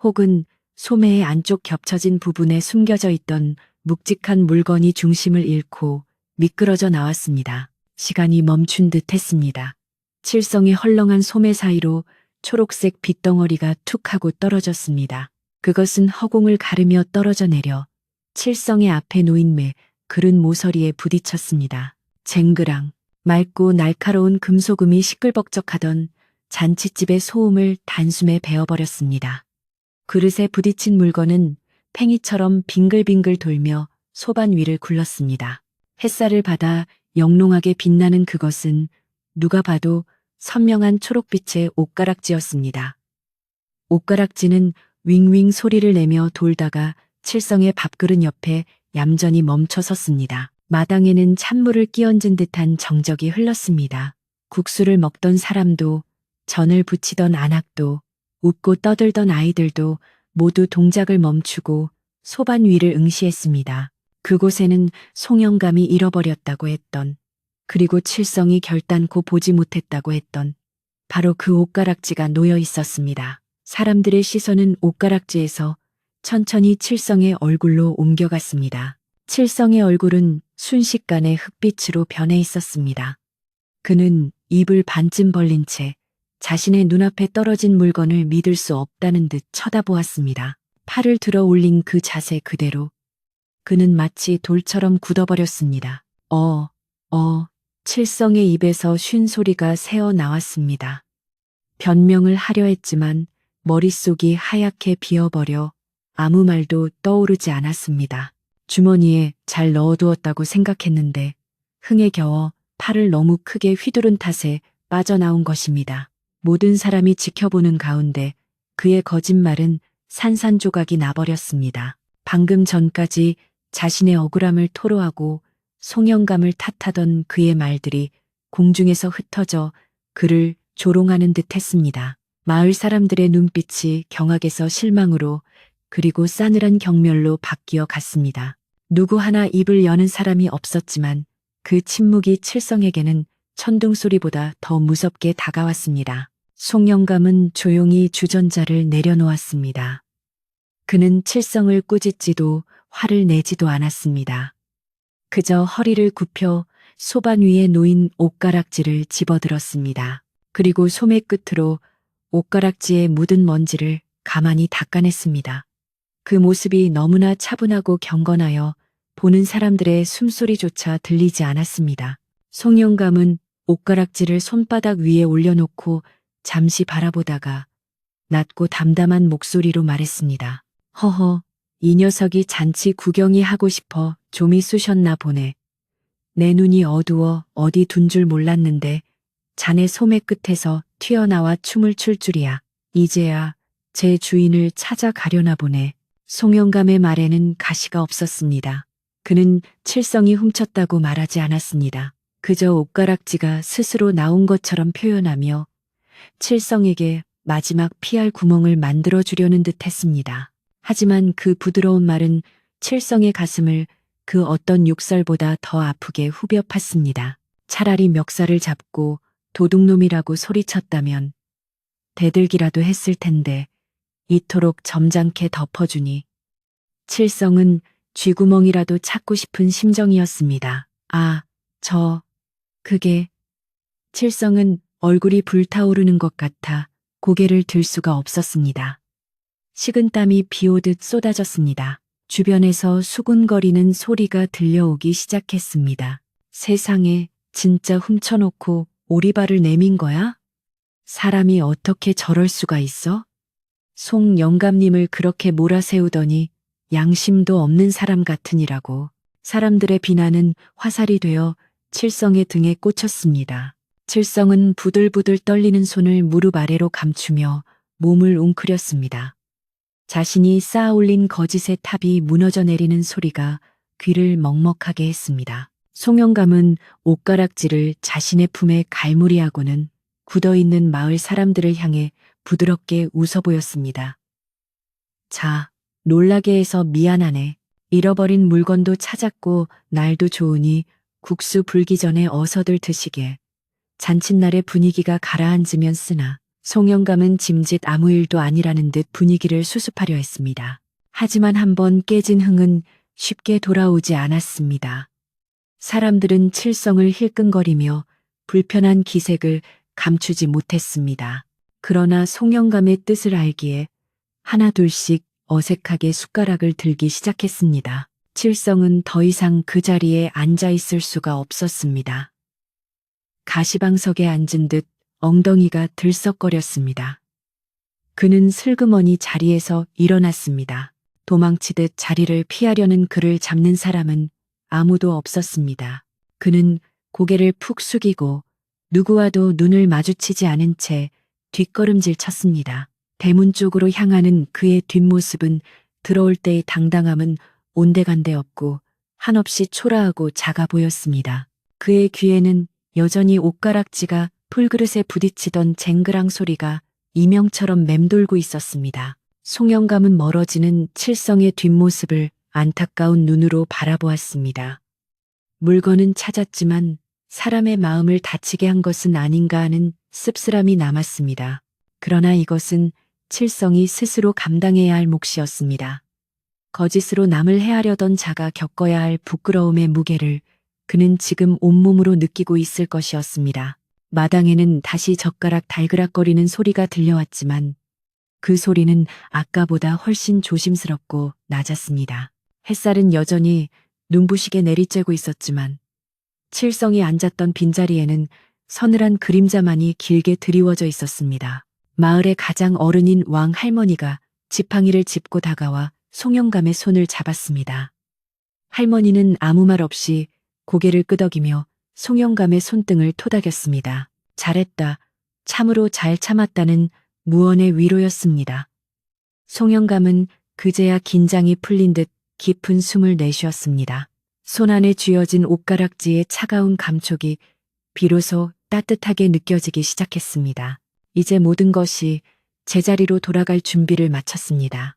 혹은 소매의 안쪽 겹쳐진 부분에 숨겨져 있던 묵직한 물건이 중심을 잃고 미끄러져 나왔습니다. 시간이 멈춘 듯 했습니다. 칠성의 헐렁한 소매 사이로 초록색 빗덩어리가 툭 하고 떨어졌습니다. 그것은 허공을 가르며 떨어져 내려 칠성의 앞에 놓인 매 그른 모서리에 부딪혔습니다. 쟁그랑 맑고 날카로운 금소금이 시끌벅적하던 잔칫집의 소음을 단숨에 베어버렸습니다. 그릇에 부딪힌 물건은 팽이처럼 빙글빙글 돌며 소반 위를 굴렀습니다. 햇살을 받아 영롱하게 빛나는 그것은 누가 봐도 선명한 초록빛의 옷가락지였습니다. 옷가락지는 윙윙 소리를 내며 돌다가 칠성의 밥그릇 옆에 얌전히 멈춰 섰습니다. 마당에는 찬물을 끼얹은 듯한 정적이 흘렀습니다. 국수를 먹던 사람도 전을 부치던 안악도 웃고 떠들던 아이들도 모두 동작을 멈추고 소반 위를 응시했습니다. 그곳에는 송영감이 잃어버렸다고 했던 그리고 칠성이 결단코 보지 못했다고 했던 바로 그 옷가락지가 놓여 있었습니다. 사람들의 시선은 옷가락지에서 천천히 칠성의 얼굴로 옮겨갔습니다. 칠성의 얼굴은 순식간에 흑빛으로 변해 있었습니다. 그는 입을 반쯤 벌린 채 자신의 눈앞에 떨어진 물건을 믿을 수 없다는 듯 쳐다보았습니다. 팔을 들어 올린 그 자세 그대로 그는 마치 돌처럼 굳어버렸습니다. 칠성의 입에서 쉰 소리가 새어 나왔습니다. 변명을 하려 했지만 머릿속이 하얗게 비어버려 아무 말도 떠오르지 않았습니다. 주머니에 잘 넣어두었다고 생각했는데 흥에 겨워 팔을 너무 크게 휘두른 탓에 빠져나온 것입니다. 모든 사람이 지켜보는 가운데 그의 거짓말은 산산조각이 나버렸습니다. 방금 전까지 자신의 억울함을 토로하고 송영감을 탓하던 그의 말들이 공중에서 흩어져 그를 조롱하는 듯 했습니다. 마을 사람들의 눈빛이 경악에서 실망으로 그리고 싸늘한 경멸로 바뀌어 갔습니다. 누구 하나 입을 여는 사람이 없었지만 그 침묵이 칠성에게는 천둥소리보다 더 무섭게 다가왔습니다. 송영감은 조용히 주전자를 내려놓았습니다. 그는 칠성을 꾸짖지도 화를 내지도 않았습니다. 그저 허리를 굽혀 소반 위에 놓인 옷가락지를 집어들었습니다. 그리고 소매 끝으로 옷가락지에 묻은 먼지를 가만히 닦아냈습니다. 그 모습이 너무나 차분하고 경건하여 보는 사람들의 숨소리조차 들리지 않았습니다. 송영감은 옷가락지를 손바닥 위에 올려놓고 잠시 바라보다가 낮고 담담한 목소리로 말했습니다. 허허, 이 녀석이 잔치 구경이 하고 싶어 좀이 쑤셨나 보네. 내 눈이 어두워 어디 둔 줄 몰랐는데 자네 소매 끝에서 튀어나와 춤을 출 줄이야. 이제야 제 주인을 찾아가려나 보네. 송영감의 말에는 가시가 없었습니다. 그는 칠성이 훔쳤다고 말하지 않았습니다. 그저 옷가락지가 스스로 나온 것처럼 표현하며 칠성에게 마지막 피할 구멍을 만들어주려는 듯 했습니다. 하지만 그 부드러운 말은 칠성의 가슴을 그 어떤 욕설보다 더 아프게 후벼 팠습니다. 차라리 멱살을 잡고 도둑놈이라고 소리쳤다면 대들기라도 했을 텐데 이토록 점잖게 덮어주니 칠성은 쥐구멍이라도 찾고 싶은 심정이었습니다. 아, 그게 칠성은 얼굴이 불타오르는 것 같아 고개를 들 수가 없었습니다. 식은땀이 비오듯 쏟아졌습니다. 주변에서 수군거리는 소리가 들려오기 시작했습니다. 세상에 진짜 훔쳐놓고 오리발을 내민 거야? 사람이 어떻게 저럴 수가 있어? 송 영감님을 그렇게 몰아세우더니 양심도 없는 사람 같으니라고. 사람들의 비난은 화살이 되어 칠성의 등에 꽂혔습니다. 칠성은 부들부들 떨리는 손을 무릎 아래로 감추며 몸을 웅크렸습니다. 자신이 쌓아올린 거짓의 탑이 무너져 내리는 소리가 귀를 먹먹하게 했습니다. 송영감은 옷가락질을 자신의 품에 갈무리하고는 굳어있는 마을 사람들을 향해 부드럽게 웃어 보였습니다. 자, 놀라게 해서 미안하네. 잃어버린 물건도 찾았고 날도 좋으니 국수 불기 전에 어서들 드시게. 잔칫날의 분위기가 가라앉으면 쓰나. 송영감은 짐짓 아무 일도 아니라는 듯 분위기를 수습하려 했습니다. 하지만 한번 깨진 흥은 쉽게 돌아오지 않았습니다. 사람들은 칠성을 힐끔거리며 불편한 기색을 감추지 못했습니다. 그러나 송영감의 뜻을 알기에 하나둘씩 어색하게 숟가락을 들기 시작했습니다. 칠성은 더 이상 그 자리에 앉아 있을 수가 없었습니다. 가시방석에 앉은 듯 엉덩이가 들썩거렸습니다. 그는 슬그머니 자리에서 일어났습니다. 도망치듯 자리를 피하려는 그를 잡는 사람은 아무도 없었습니다. 그는 고개를 푹 숙이고 누구와도 눈을 마주치지 않은 채 뒷걸음질 쳤습니다. 대문 쪽으로 향하는 그의 뒷모습은 들어올 때의 당당함은 온데간데 없고 한없이 초라하고 작아 보였습니다. 그의 귀에는 여전히 옷가락지가 풀그릇에 부딪히던 쟁그랑 소리가 이명처럼 맴돌고 있었습니다. 송영감은 멀어지는 칠성의 뒷모습을 안타까운 눈으로 바라보았습니다. 물건은 찾았지만 사람의 마음을 다치게 한 것은 아닌가 하는 씁쓸함이 남았습니다. 그러나 이것은 칠성이 스스로 감당해야 할 몫이었습니다. 거짓으로 남을 해하려던 자가 겪어야 할 부끄러움의 무게를 그는 지금 온몸으로 느끼고 있을 것이었습니다. 마당에는 다시 젓가락 달그락거리는 소리가 들려왔지만 그 소리는 아까보다 훨씬 조심스럽고 낮았습니다. 햇살은 여전히 눈부시게 내리쬐고 있었지만 칠성이 앉았던 빈자리에는 서늘한 그림자만이 길게 드리워져 있었습니다. 마을의 가장 어른인 왕 할머니가 지팡이를 짚고 다가와 송영감의 손을 잡았습니다. 할머니는 아무 말 없이 고개를 끄덕이며 송영감의 손등을 토닥였습니다. 잘했다. 참으로 잘 참았다는 무언의 위로였습니다. 송영감은 그제야 긴장이 풀린 듯 깊은 숨을 내쉬었습니다. 손안에 쥐어진 옷가락지의 차가운 감촉이 비로소 따뜻하게 느껴지기 시작했습니다. 이제 모든 것이 제자리로 돌아갈 준비를 마쳤습니다.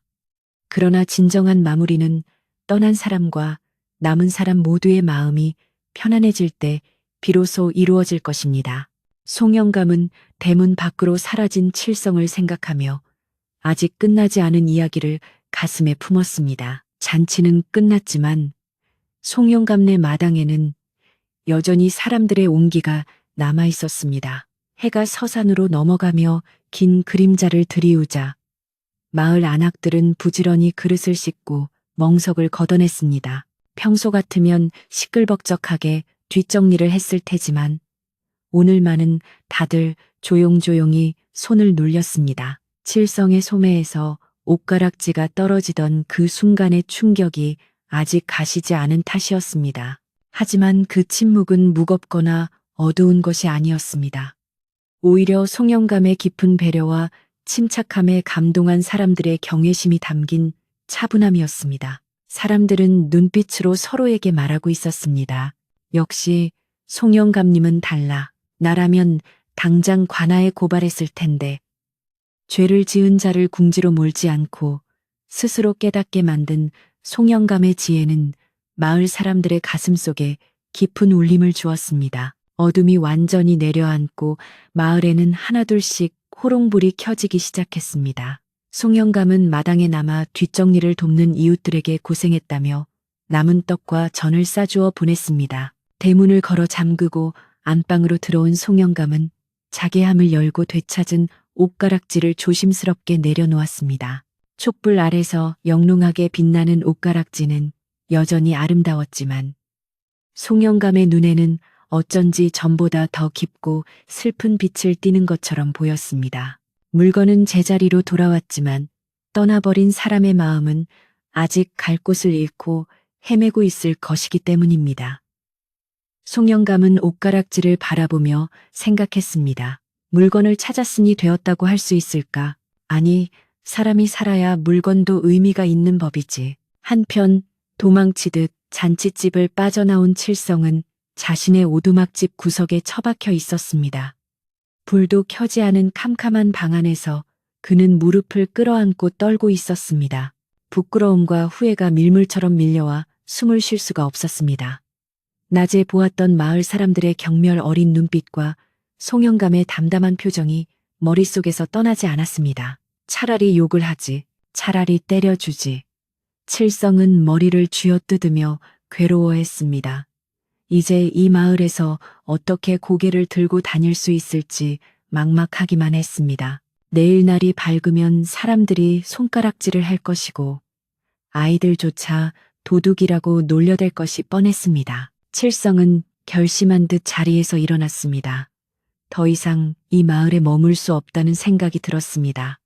그러나 진정한 마무리는 떠난 사람과 남은 사람 모두의 마음이 편안해질 때 비로소 이루어질 것입니다. 송영감은 대문 밖으로 사라진 칠성을 생각하며 아직 끝나지 않은 이야기를 가슴에 품었습니다. 잔치는 끝났지만 송영감네 마당에는 여전히 사람들의 온기가 남아 있었습니다. 해가 서산으로 넘어가며 긴 그림자를 들이우자 마을 안악들은 부지런히 그릇을 씻고 멍석을 걷어냈습니다. 평소 같으면 시끌벅적하게 뒷정리를 했을 테지만 오늘만은 다들 조용조용히 손을 놀렸습니다. 칠성의 소매에서 옷가락지가 떨어지던 그 순간의 충격이 아직 가시지 않은 탓이었습니다. 하지만 그 침묵은 무겁거나 어두운 것이 아니었습니다. 오히려 송영감의 깊은 배려와 침착함에 감동한 사람들의 경외심이 담긴 차분함이었습니다. 사람들은 눈빛으로 서로에게 말하고 있었습니다. 역시 송영감님은 달라. 나라면 당장 관아에 고발했을 텐데. 죄를 지은 자를 궁지로 몰지 않고 스스로 깨닫게 만든 송영감의 지혜는 마을 사람들의 가슴 속에 깊은 울림을 주었습니다. 어둠이 완전히 내려앉고 마을에는 하나둘씩 호롱불이 켜지기 시작했습니다. 송영감은 마당에 남아 뒷정리를 돕는 이웃들에게 고생했다며 남은 떡과 전을 싸주어 보냈습니다. 대문을 걸어 잠그고 안방으로 들어온 송영감은 자개함을 열고 되찾은 옷가락지를 조심스럽게 내려놓았습니다. 촛불 아래서 영롱하게 빛나는 옷가락지는 여전히 아름다웠지만 송영감의 눈에는 어쩐지 전보다 더 깊고 슬픈 빛을 띠는 것처럼 보였습니다. 물건은 제자리로 돌아왔지만 떠나버린 사람의 마음은 아직 갈 곳을 잃고 헤매고 있을 것이기 때문입니다. 송영감은 옷가락지를 바라보며 생각했습니다. 물건을 찾았으니 되었다고 할 수 있을까? 아니, 사람이 살아야 물건도 의미가 있는 법이지. 한편 도망치듯 잔칫집을 빠져나온 칠성은 자신의 오두막집 구석에 처박혀 있었습니다. 불도 켜지 않은 캄캄한 방 안에서 그는 무릎을 끌어안고 떨고 있었습니다. 부끄러움과 후회가 밀물처럼 밀려와 숨을 쉴 수가 없었습니다. 낮에 보았던 마을 사람들의 경멸 어린 눈빛과 송영감의 담담한 표정이 머릿속에서 떠나지 않았습니다. 차라리 욕을 하지, 차라리 때려주지. 칠성은 머리를 쥐어뜯으며 괴로워했습니다. 이제 이 마을에서 어떻게 고개를 들고 다닐 수 있을지 막막하기만 했습니다. 내일 날이 밝으면 사람들이 손가락질을 할 것이고 아이들조차 도둑이라고 놀려댈 것이 뻔했습니다. 칠성은 결심한 듯 자리에서 일어났습니다. 더 이상 이 마을에 머물 수 없다는 생각이 들었습니다.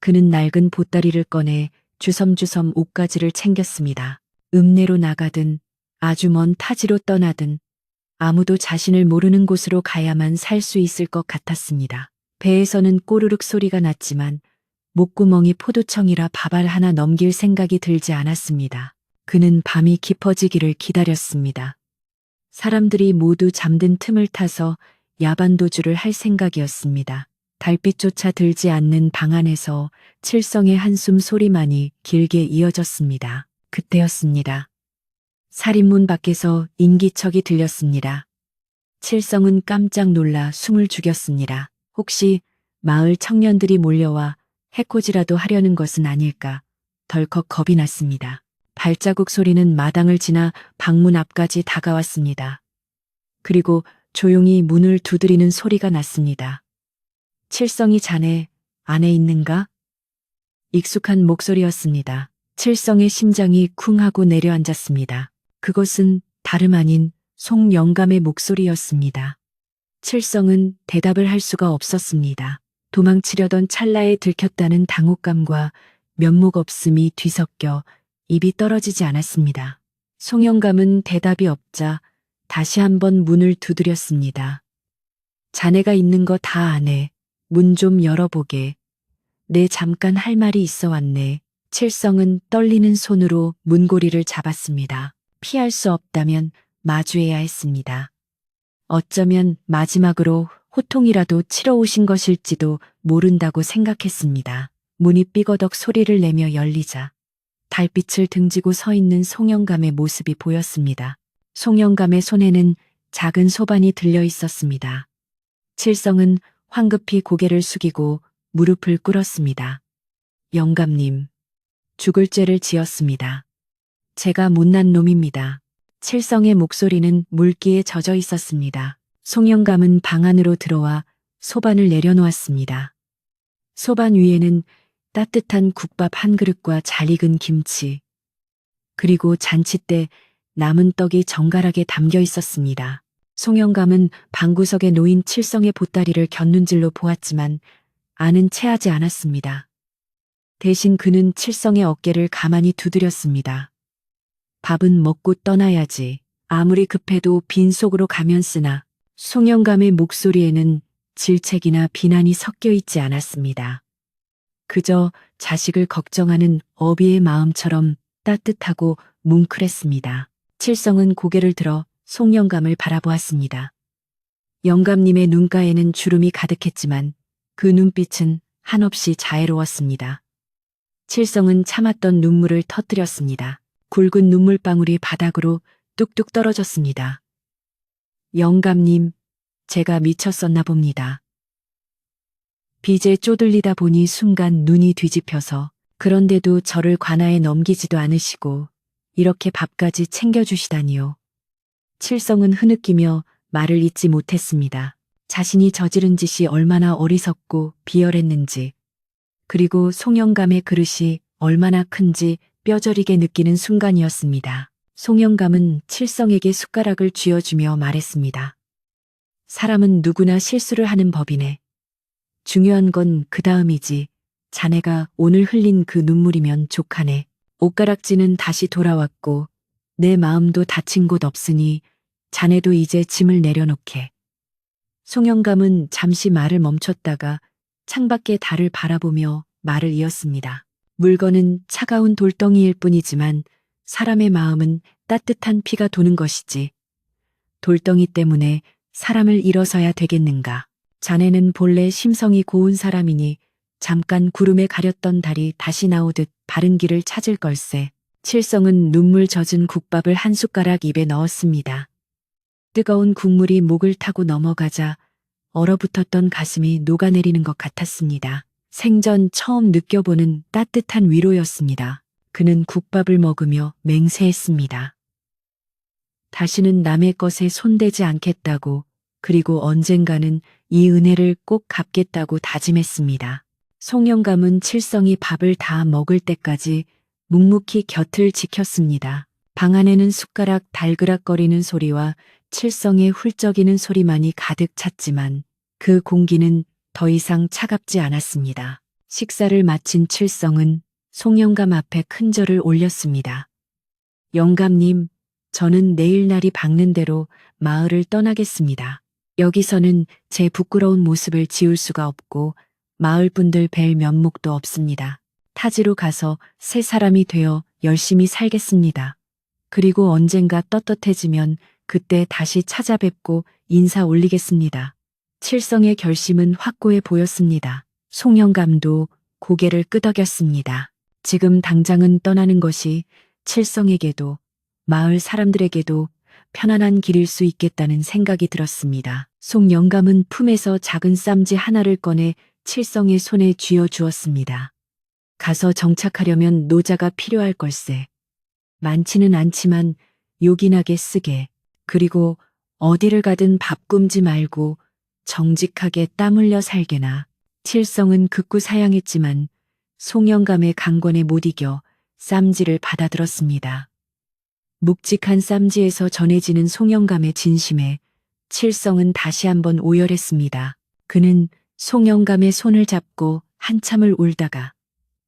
그는 낡은 보따리를 꺼내 주섬주섬 옷가지를 챙겼습니다. 읍내로 나가든 아주 먼 타지로 떠나든 아무도 자신을 모르는 곳으로 가야만 살 수 있을 것 같았습니다. 배에서는 꼬르륵 소리가 났지만 목구멍이 포도청이라 밥알 하나 넘길 생각이 들지 않았습니다. 그는 밤이 깊어지기를 기다렸습니다. 사람들이 모두 잠든 틈을 타서 야반도주를 할 생각이었습니다. 달빛조차 들지 않는 방 안에서 칠성의 한숨 소리만이 길게 이어졌습니다. 그때였습니다. 살인문 밖에서 인기척이 들렸습니다. 칠성은 깜짝 놀라 숨을 죽였습니다. 혹시 마을 청년들이 몰려와 해코지라도 하려는 것은 아닐까 덜컥 겁이 났습니다. 발자국 소리는 마당을 지나 방문 앞까지 다가왔습니다. 그리고 조용히 문을 두드리는 소리가 났습니다. 칠성이 자네 안에 있는가? 익숙한 목소리였습니다. 칠성의 심장이 쿵 하고 내려앉았습니다. 그것은 다름 아닌 송영감의 목소리였습니다. 칠성은 대답을 할 수가 없었습니다. 도망치려던 찰나에 들켰다는 당혹감과 면목 없음이 뒤섞여 입이 떨어지지 않았습니다. 송영감은 대답이 없자 다시 한번 문을 두드렸습니다. 자네가 있는 거 다 아네. 문 좀 열어보게. 내 잠깐 할 말이 있어 왔네. 칠성은 떨리는 손으로 문고리를 잡았습니다. 피할 수 없다면 마주해야 했습니다. 어쩌면 마지막으로 호통이라도 치러 오신 것일지도 모른다고 생각했습니다. 문이 삐거덕 소리를 내며 열리자 달빛을 등지고 서 있는 송영감의 모습이 보였습니다. 송영감의 손에는 작은 소반이 들려 있었습니다. 칠성은 황급히 고개를 숙이고 무릎을 꿇었습니다. 영감님, 죽을 죄를 지었습니다. 제가 못난 놈입니다. 칠성의 목소리는 물기에 젖어 있었습니다. 송영감은 방 안으로 들어와 소반을 내려놓았습니다. 소반 위에는 따뜻한 국밥 한 그릇과 잘 익은 김치, 그리고 잔치 때 남은 떡이 정갈하게 담겨 있었습니다. 송영감은 방구석에 놓인 칠성의 보따리를 곁눈질로 보았지만 안은 채하지 않았습니다. 대신 그는 칠성의 어깨를 가만히 두드렸습니다. 밥은 먹고 떠나야지. 아무리 급해도 빈속으로 가면 쓰나. 송영감의 목소리에는 질책이나 비난이 섞여 있지 않았습니다. 그저 자식을 걱정하는 어비의 마음처럼 따뜻하고 뭉클했습니다. 칠성은 고개를 들어 송영감을 바라보았습니다. 영감님의 눈가에는 주름이 가득했지만 그 눈빛은 한없이 자애로웠습니다. 칠성은 참았던 눈물을 터뜨렸습니다. 굵은 눈물방울이 바닥으로 뚝뚝 떨어졌습니다. 영감님, 제가 미쳤었나 봅니다. 빚에 쪼들리다 보니 순간 눈이 뒤집혀서 그런데도 저를 관아에 넘기지도 않으시고 이렇게 밥까지 챙겨주시다니요. 칠성은 흐느끼며 말을 잇지 못했습니다. 자신이 저지른 짓이 얼마나 어리석고 비열했는지, 그리고 송영감의 그릇이 얼마나 큰지 뼈저리게 느끼는 순간이었습니다. 송영감은 칠성에게 숟가락을 쥐어주며 말했습니다. 사람은 누구나 실수를 하는 법이네. 중요한 건 그 다음이지. 자네가 오늘 흘린 그 눈물이면 족하네. 옷가락지는 다시 돌아왔고 내 마음도 다친 곳 없으니 자네도 이제 짐을 내려놓게. 송영감은 잠시 말을 멈췄다가 창밖의 달을 바라보며 말을 이었습니다. 물건은 차가운 돌덩이일 뿐이지만 사람의 마음은 따뜻한 피가 도는 것이지. 돌덩이 때문에 사람을 일어서야 되겠는가. 자네는 본래 심성이 고운 사람이니 잠깐 구름에 가렸던 달이 다시 나오듯 바른 길을 찾을 걸세. 칠성은 눈물 젖은 국밥을 한 숟가락 입에 넣었습니다. 뜨거운 국물이 목을 타고 넘어가자 얼어붙었던 가슴이 녹아내리는 것 같았습니다. 생전 처음 느껴보는 따뜻한 위로였습니다. 그는 국밥을 먹으며 맹세했습니다. 다시는 남의 것에 손대지 않겠다고, 그리고 언젠가는 이 은혜를 꼭 갚겠다고 다짐했습니다. 송영감은 칠성이 밥을 다 먹을 때까지 묵묵히 곁을 지켰습니다. 방 안에는 숟가락 달그락거리는 소리와 칠성의 훌쩍이는 소리만이 가득 찼지만 그 공기는 더 이상 차갑지 않았습니다. 식사를 마친 칠성은 송영감 앞에 큰 절을 올렸습니다. 영감님, 저는 내일 날이 밝는 대로 마을을 떠나겠습니다. 여기서는 제 부끄러운 모습을 지울 수가 없고 마을 분들 뵐 면목도 없습니다. 타지로 가서 새 사람이 되어 열심히 살겠습니다. 그리고 언젠가 떳떳해지면 그때 다시 찾아뵙고 인사 올리겠습니다. 칠성의 결심은 확고해 보였습니다. 송영감도 고개를 끄덕였습니다. 지금 당장은 떠나는 것이 칠성에게도 마을 사람들에게도 편안한 길일 수 있겠다는 생각이 들었습니다. 송영감은 품에서 작은 쌈지 하나를 꺼내 칠성의 손에 쥐어 주었습니다. 가서 정착하려면 노자가 필요할 걸세. 많지는 않지만 요긴하게 쓰게. 그리고 어디를 가든 밥 굶지 말고 정직하게 땀 흘려 살게나. 칠성은 극구 사양했지만 송영감의 강권에 못 이겨 쌈지를 받아들었습니다. 묵직한 쌈지에서 전해지는 송영감의 진심에 칠성은 다시 한번 오열했습니다. 그는 송영감의 손을 잡고 한참을 울다가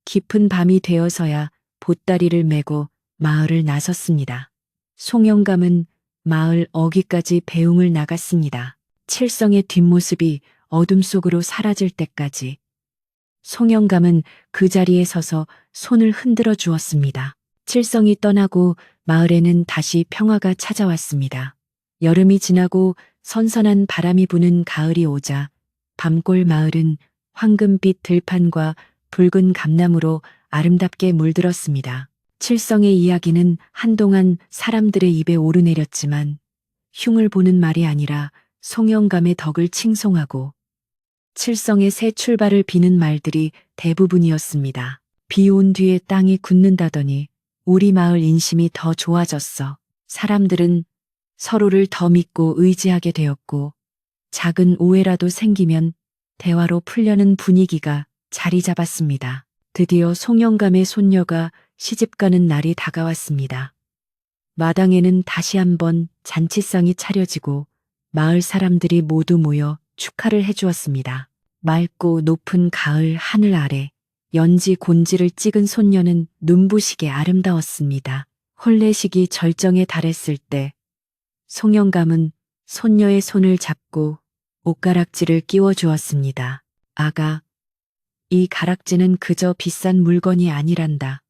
깊은 밤이 되어서야 보따리를 메고 마을을 나섰습니다. 송영감은 마을 어귀까지 배웅을 나갔습니다. 칠성의 뒷모습이 어둠 속으로 사라질 때까지 송영감은 그 자리에 서서 손을 흔들어 주었습니다. 칠성이 떠나고 마을에는 다시 평화가 찾아왔습니다. 여름이 지나고 선선한 바람이 부는 가을이 오자 밤골 마을은 황금빛 들판과 붉은 감나무로 아름답게 물들었습니다. 칠성의 이야기는 한동안 사람들의 입에 오르내렸지만 흉을 보는 말이 아니라 송영감의 덕을 칭송하고 칠성의 새 출발을 비는 말들이 대부분이었습니다. 비 온 뒤에 땅이 굳는다더니 우리 마을 인심이 더 좋아졌어. 사람들은 서로를 더 믿고 의지하게 되었고 작은 오해라도 생기면 대화로 풀려는 분위기가 자리 잡았습니다. 드디어 송영감의 손녀가 시집가는 날이 다가왔습니다. 마당에는 다시 한번 잔치상이 차려지고 마을 사람들이 모두 모여 축하를 해주었습니다. 맑고 높은 가을 하늘 아래 연지 곤지를 찍은 손녀는 눈부시게 아름다웠습니다. 혼례식이 절정에 달했을 때 송영감은 손녀의 손을 잡고 옷가락지를 끼워 주었습니다. 아가, 이 가락지는 그저 비싼 물건이 아니란다.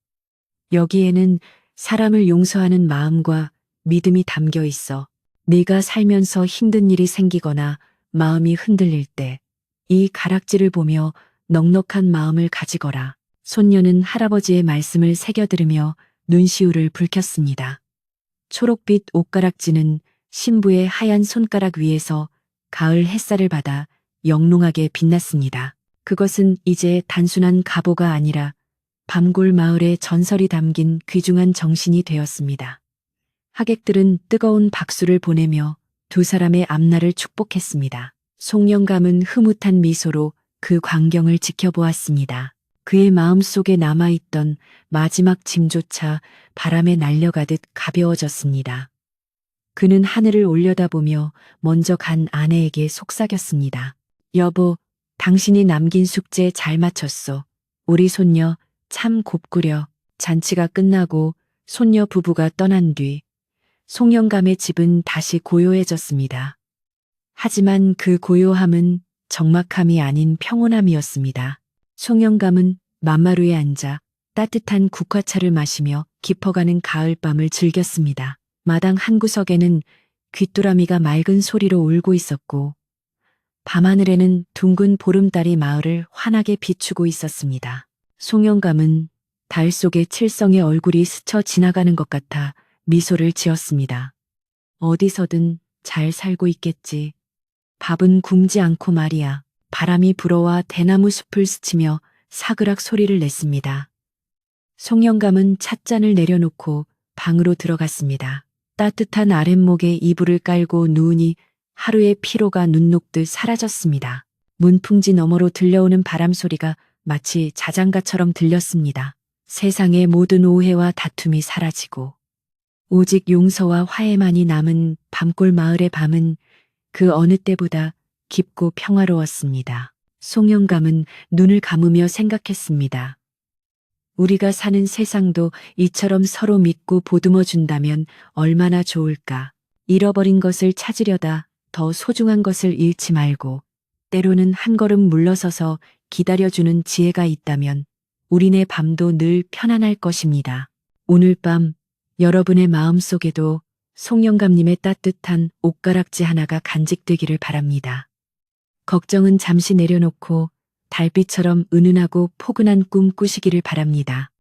여기에는 사람을 용서하는 마음과 믿음이 담겨 있어. 네가 살면서 힘든 일이 생기거나 마음이 흔들릴 때 이 가락지를 보며 넉넉한 마음을 가지거라. 손녀는 할아버지의 말씀을 새겨들으며 눈시울을 붉혔습니다. 초록빛 옷가락지는 신부의 하얀 손가락 위에서 가을 햇살을 받아 영롱하게 빛났습니다. 그것은 이제 단순한 갑오가 아니라 밤골 마을의 전설이 담긴 귀중한 정신이 되었습니다. 하객들은 뜨거운 박수를 보내며 두 사람의 앞날을 축복했습니다. 송영감은 흐뭇한 미소로 그 광경을 지켜보았습니다. 그의 마음속에 남아있던 마지막 짐조차 바람에 날려가듯 가벼워졌습니다. 그는 하늘을 올려다보며 먼저 간 아내에게 속삭였습니다. 여보, 당신이 남긴 숙제 잘 마쳤소. 우리 손녀 참 곱구려. 잔치가 끝나고 손녀 부부가 떠난 뒤 송영감의 집은 다시 고요해졌습니다. 하지만 그 고요함은 적막함이 아닌 평온함이었습니다. 송영감은 맘마루에 앉아 따뜻한 국화차를 마시며 깊어가는 가을밤을 즐겼습니다. 마당 한구석에는 귀뚜라미가 맑은 소리로 울고 있었고 밤하늘에는 둥근 보름달이 마을을 환하게 비추고 있었습니다. 송영감은 달 속에 칠성의 얼굴이 스쳐 지나가는 것 같아 미소를 지었습니다. 어디서든 잘 살고 있겠지. 밥은 굶지 않고 말이야. 바람이 불어와 대나무 숲을 스치며 사그락 소리를 냈습니다. 송영감은 찻잔을 내려놓고 방으로 들어갔습니다. 따뜻한 아랫목에 이불을 깔고 누우니 하루의 피로가 눈 녹듯 사라졌습니다. 문풍지 너머로 들려오는 바람 소리가 마치 자장가처럼 들렸습니다. 세상의 모든 오해와 다툼이 사라지고 오직 용서와 화해만이 남은 밤골 마을의 밤은 그 어느 때보다 깊고 평화로웠습니다. 송영감은 눈을 감으며 생각했습니다. 우리가 사는 세상도 이처럼 서로 믿고 보듬어 준다면 얼마나 좋을까. 잃어버린 것을 찾으려다 더 소중한 것을 잃지 말고 때로는 한 걸음 물러서서 기다려주는 지혜가 있다면 우리네 밤도 늘 편안할 것입니다. 오늘 밤 여러분의 마음속에도 송영감님의 따뜻한 옷가락지 하나가 간직되기를 바랍니다. 걱정은 잠시 내려놓고 달빛처럼 은은하고 포근한 꿈 꾸시기를 바랍니다.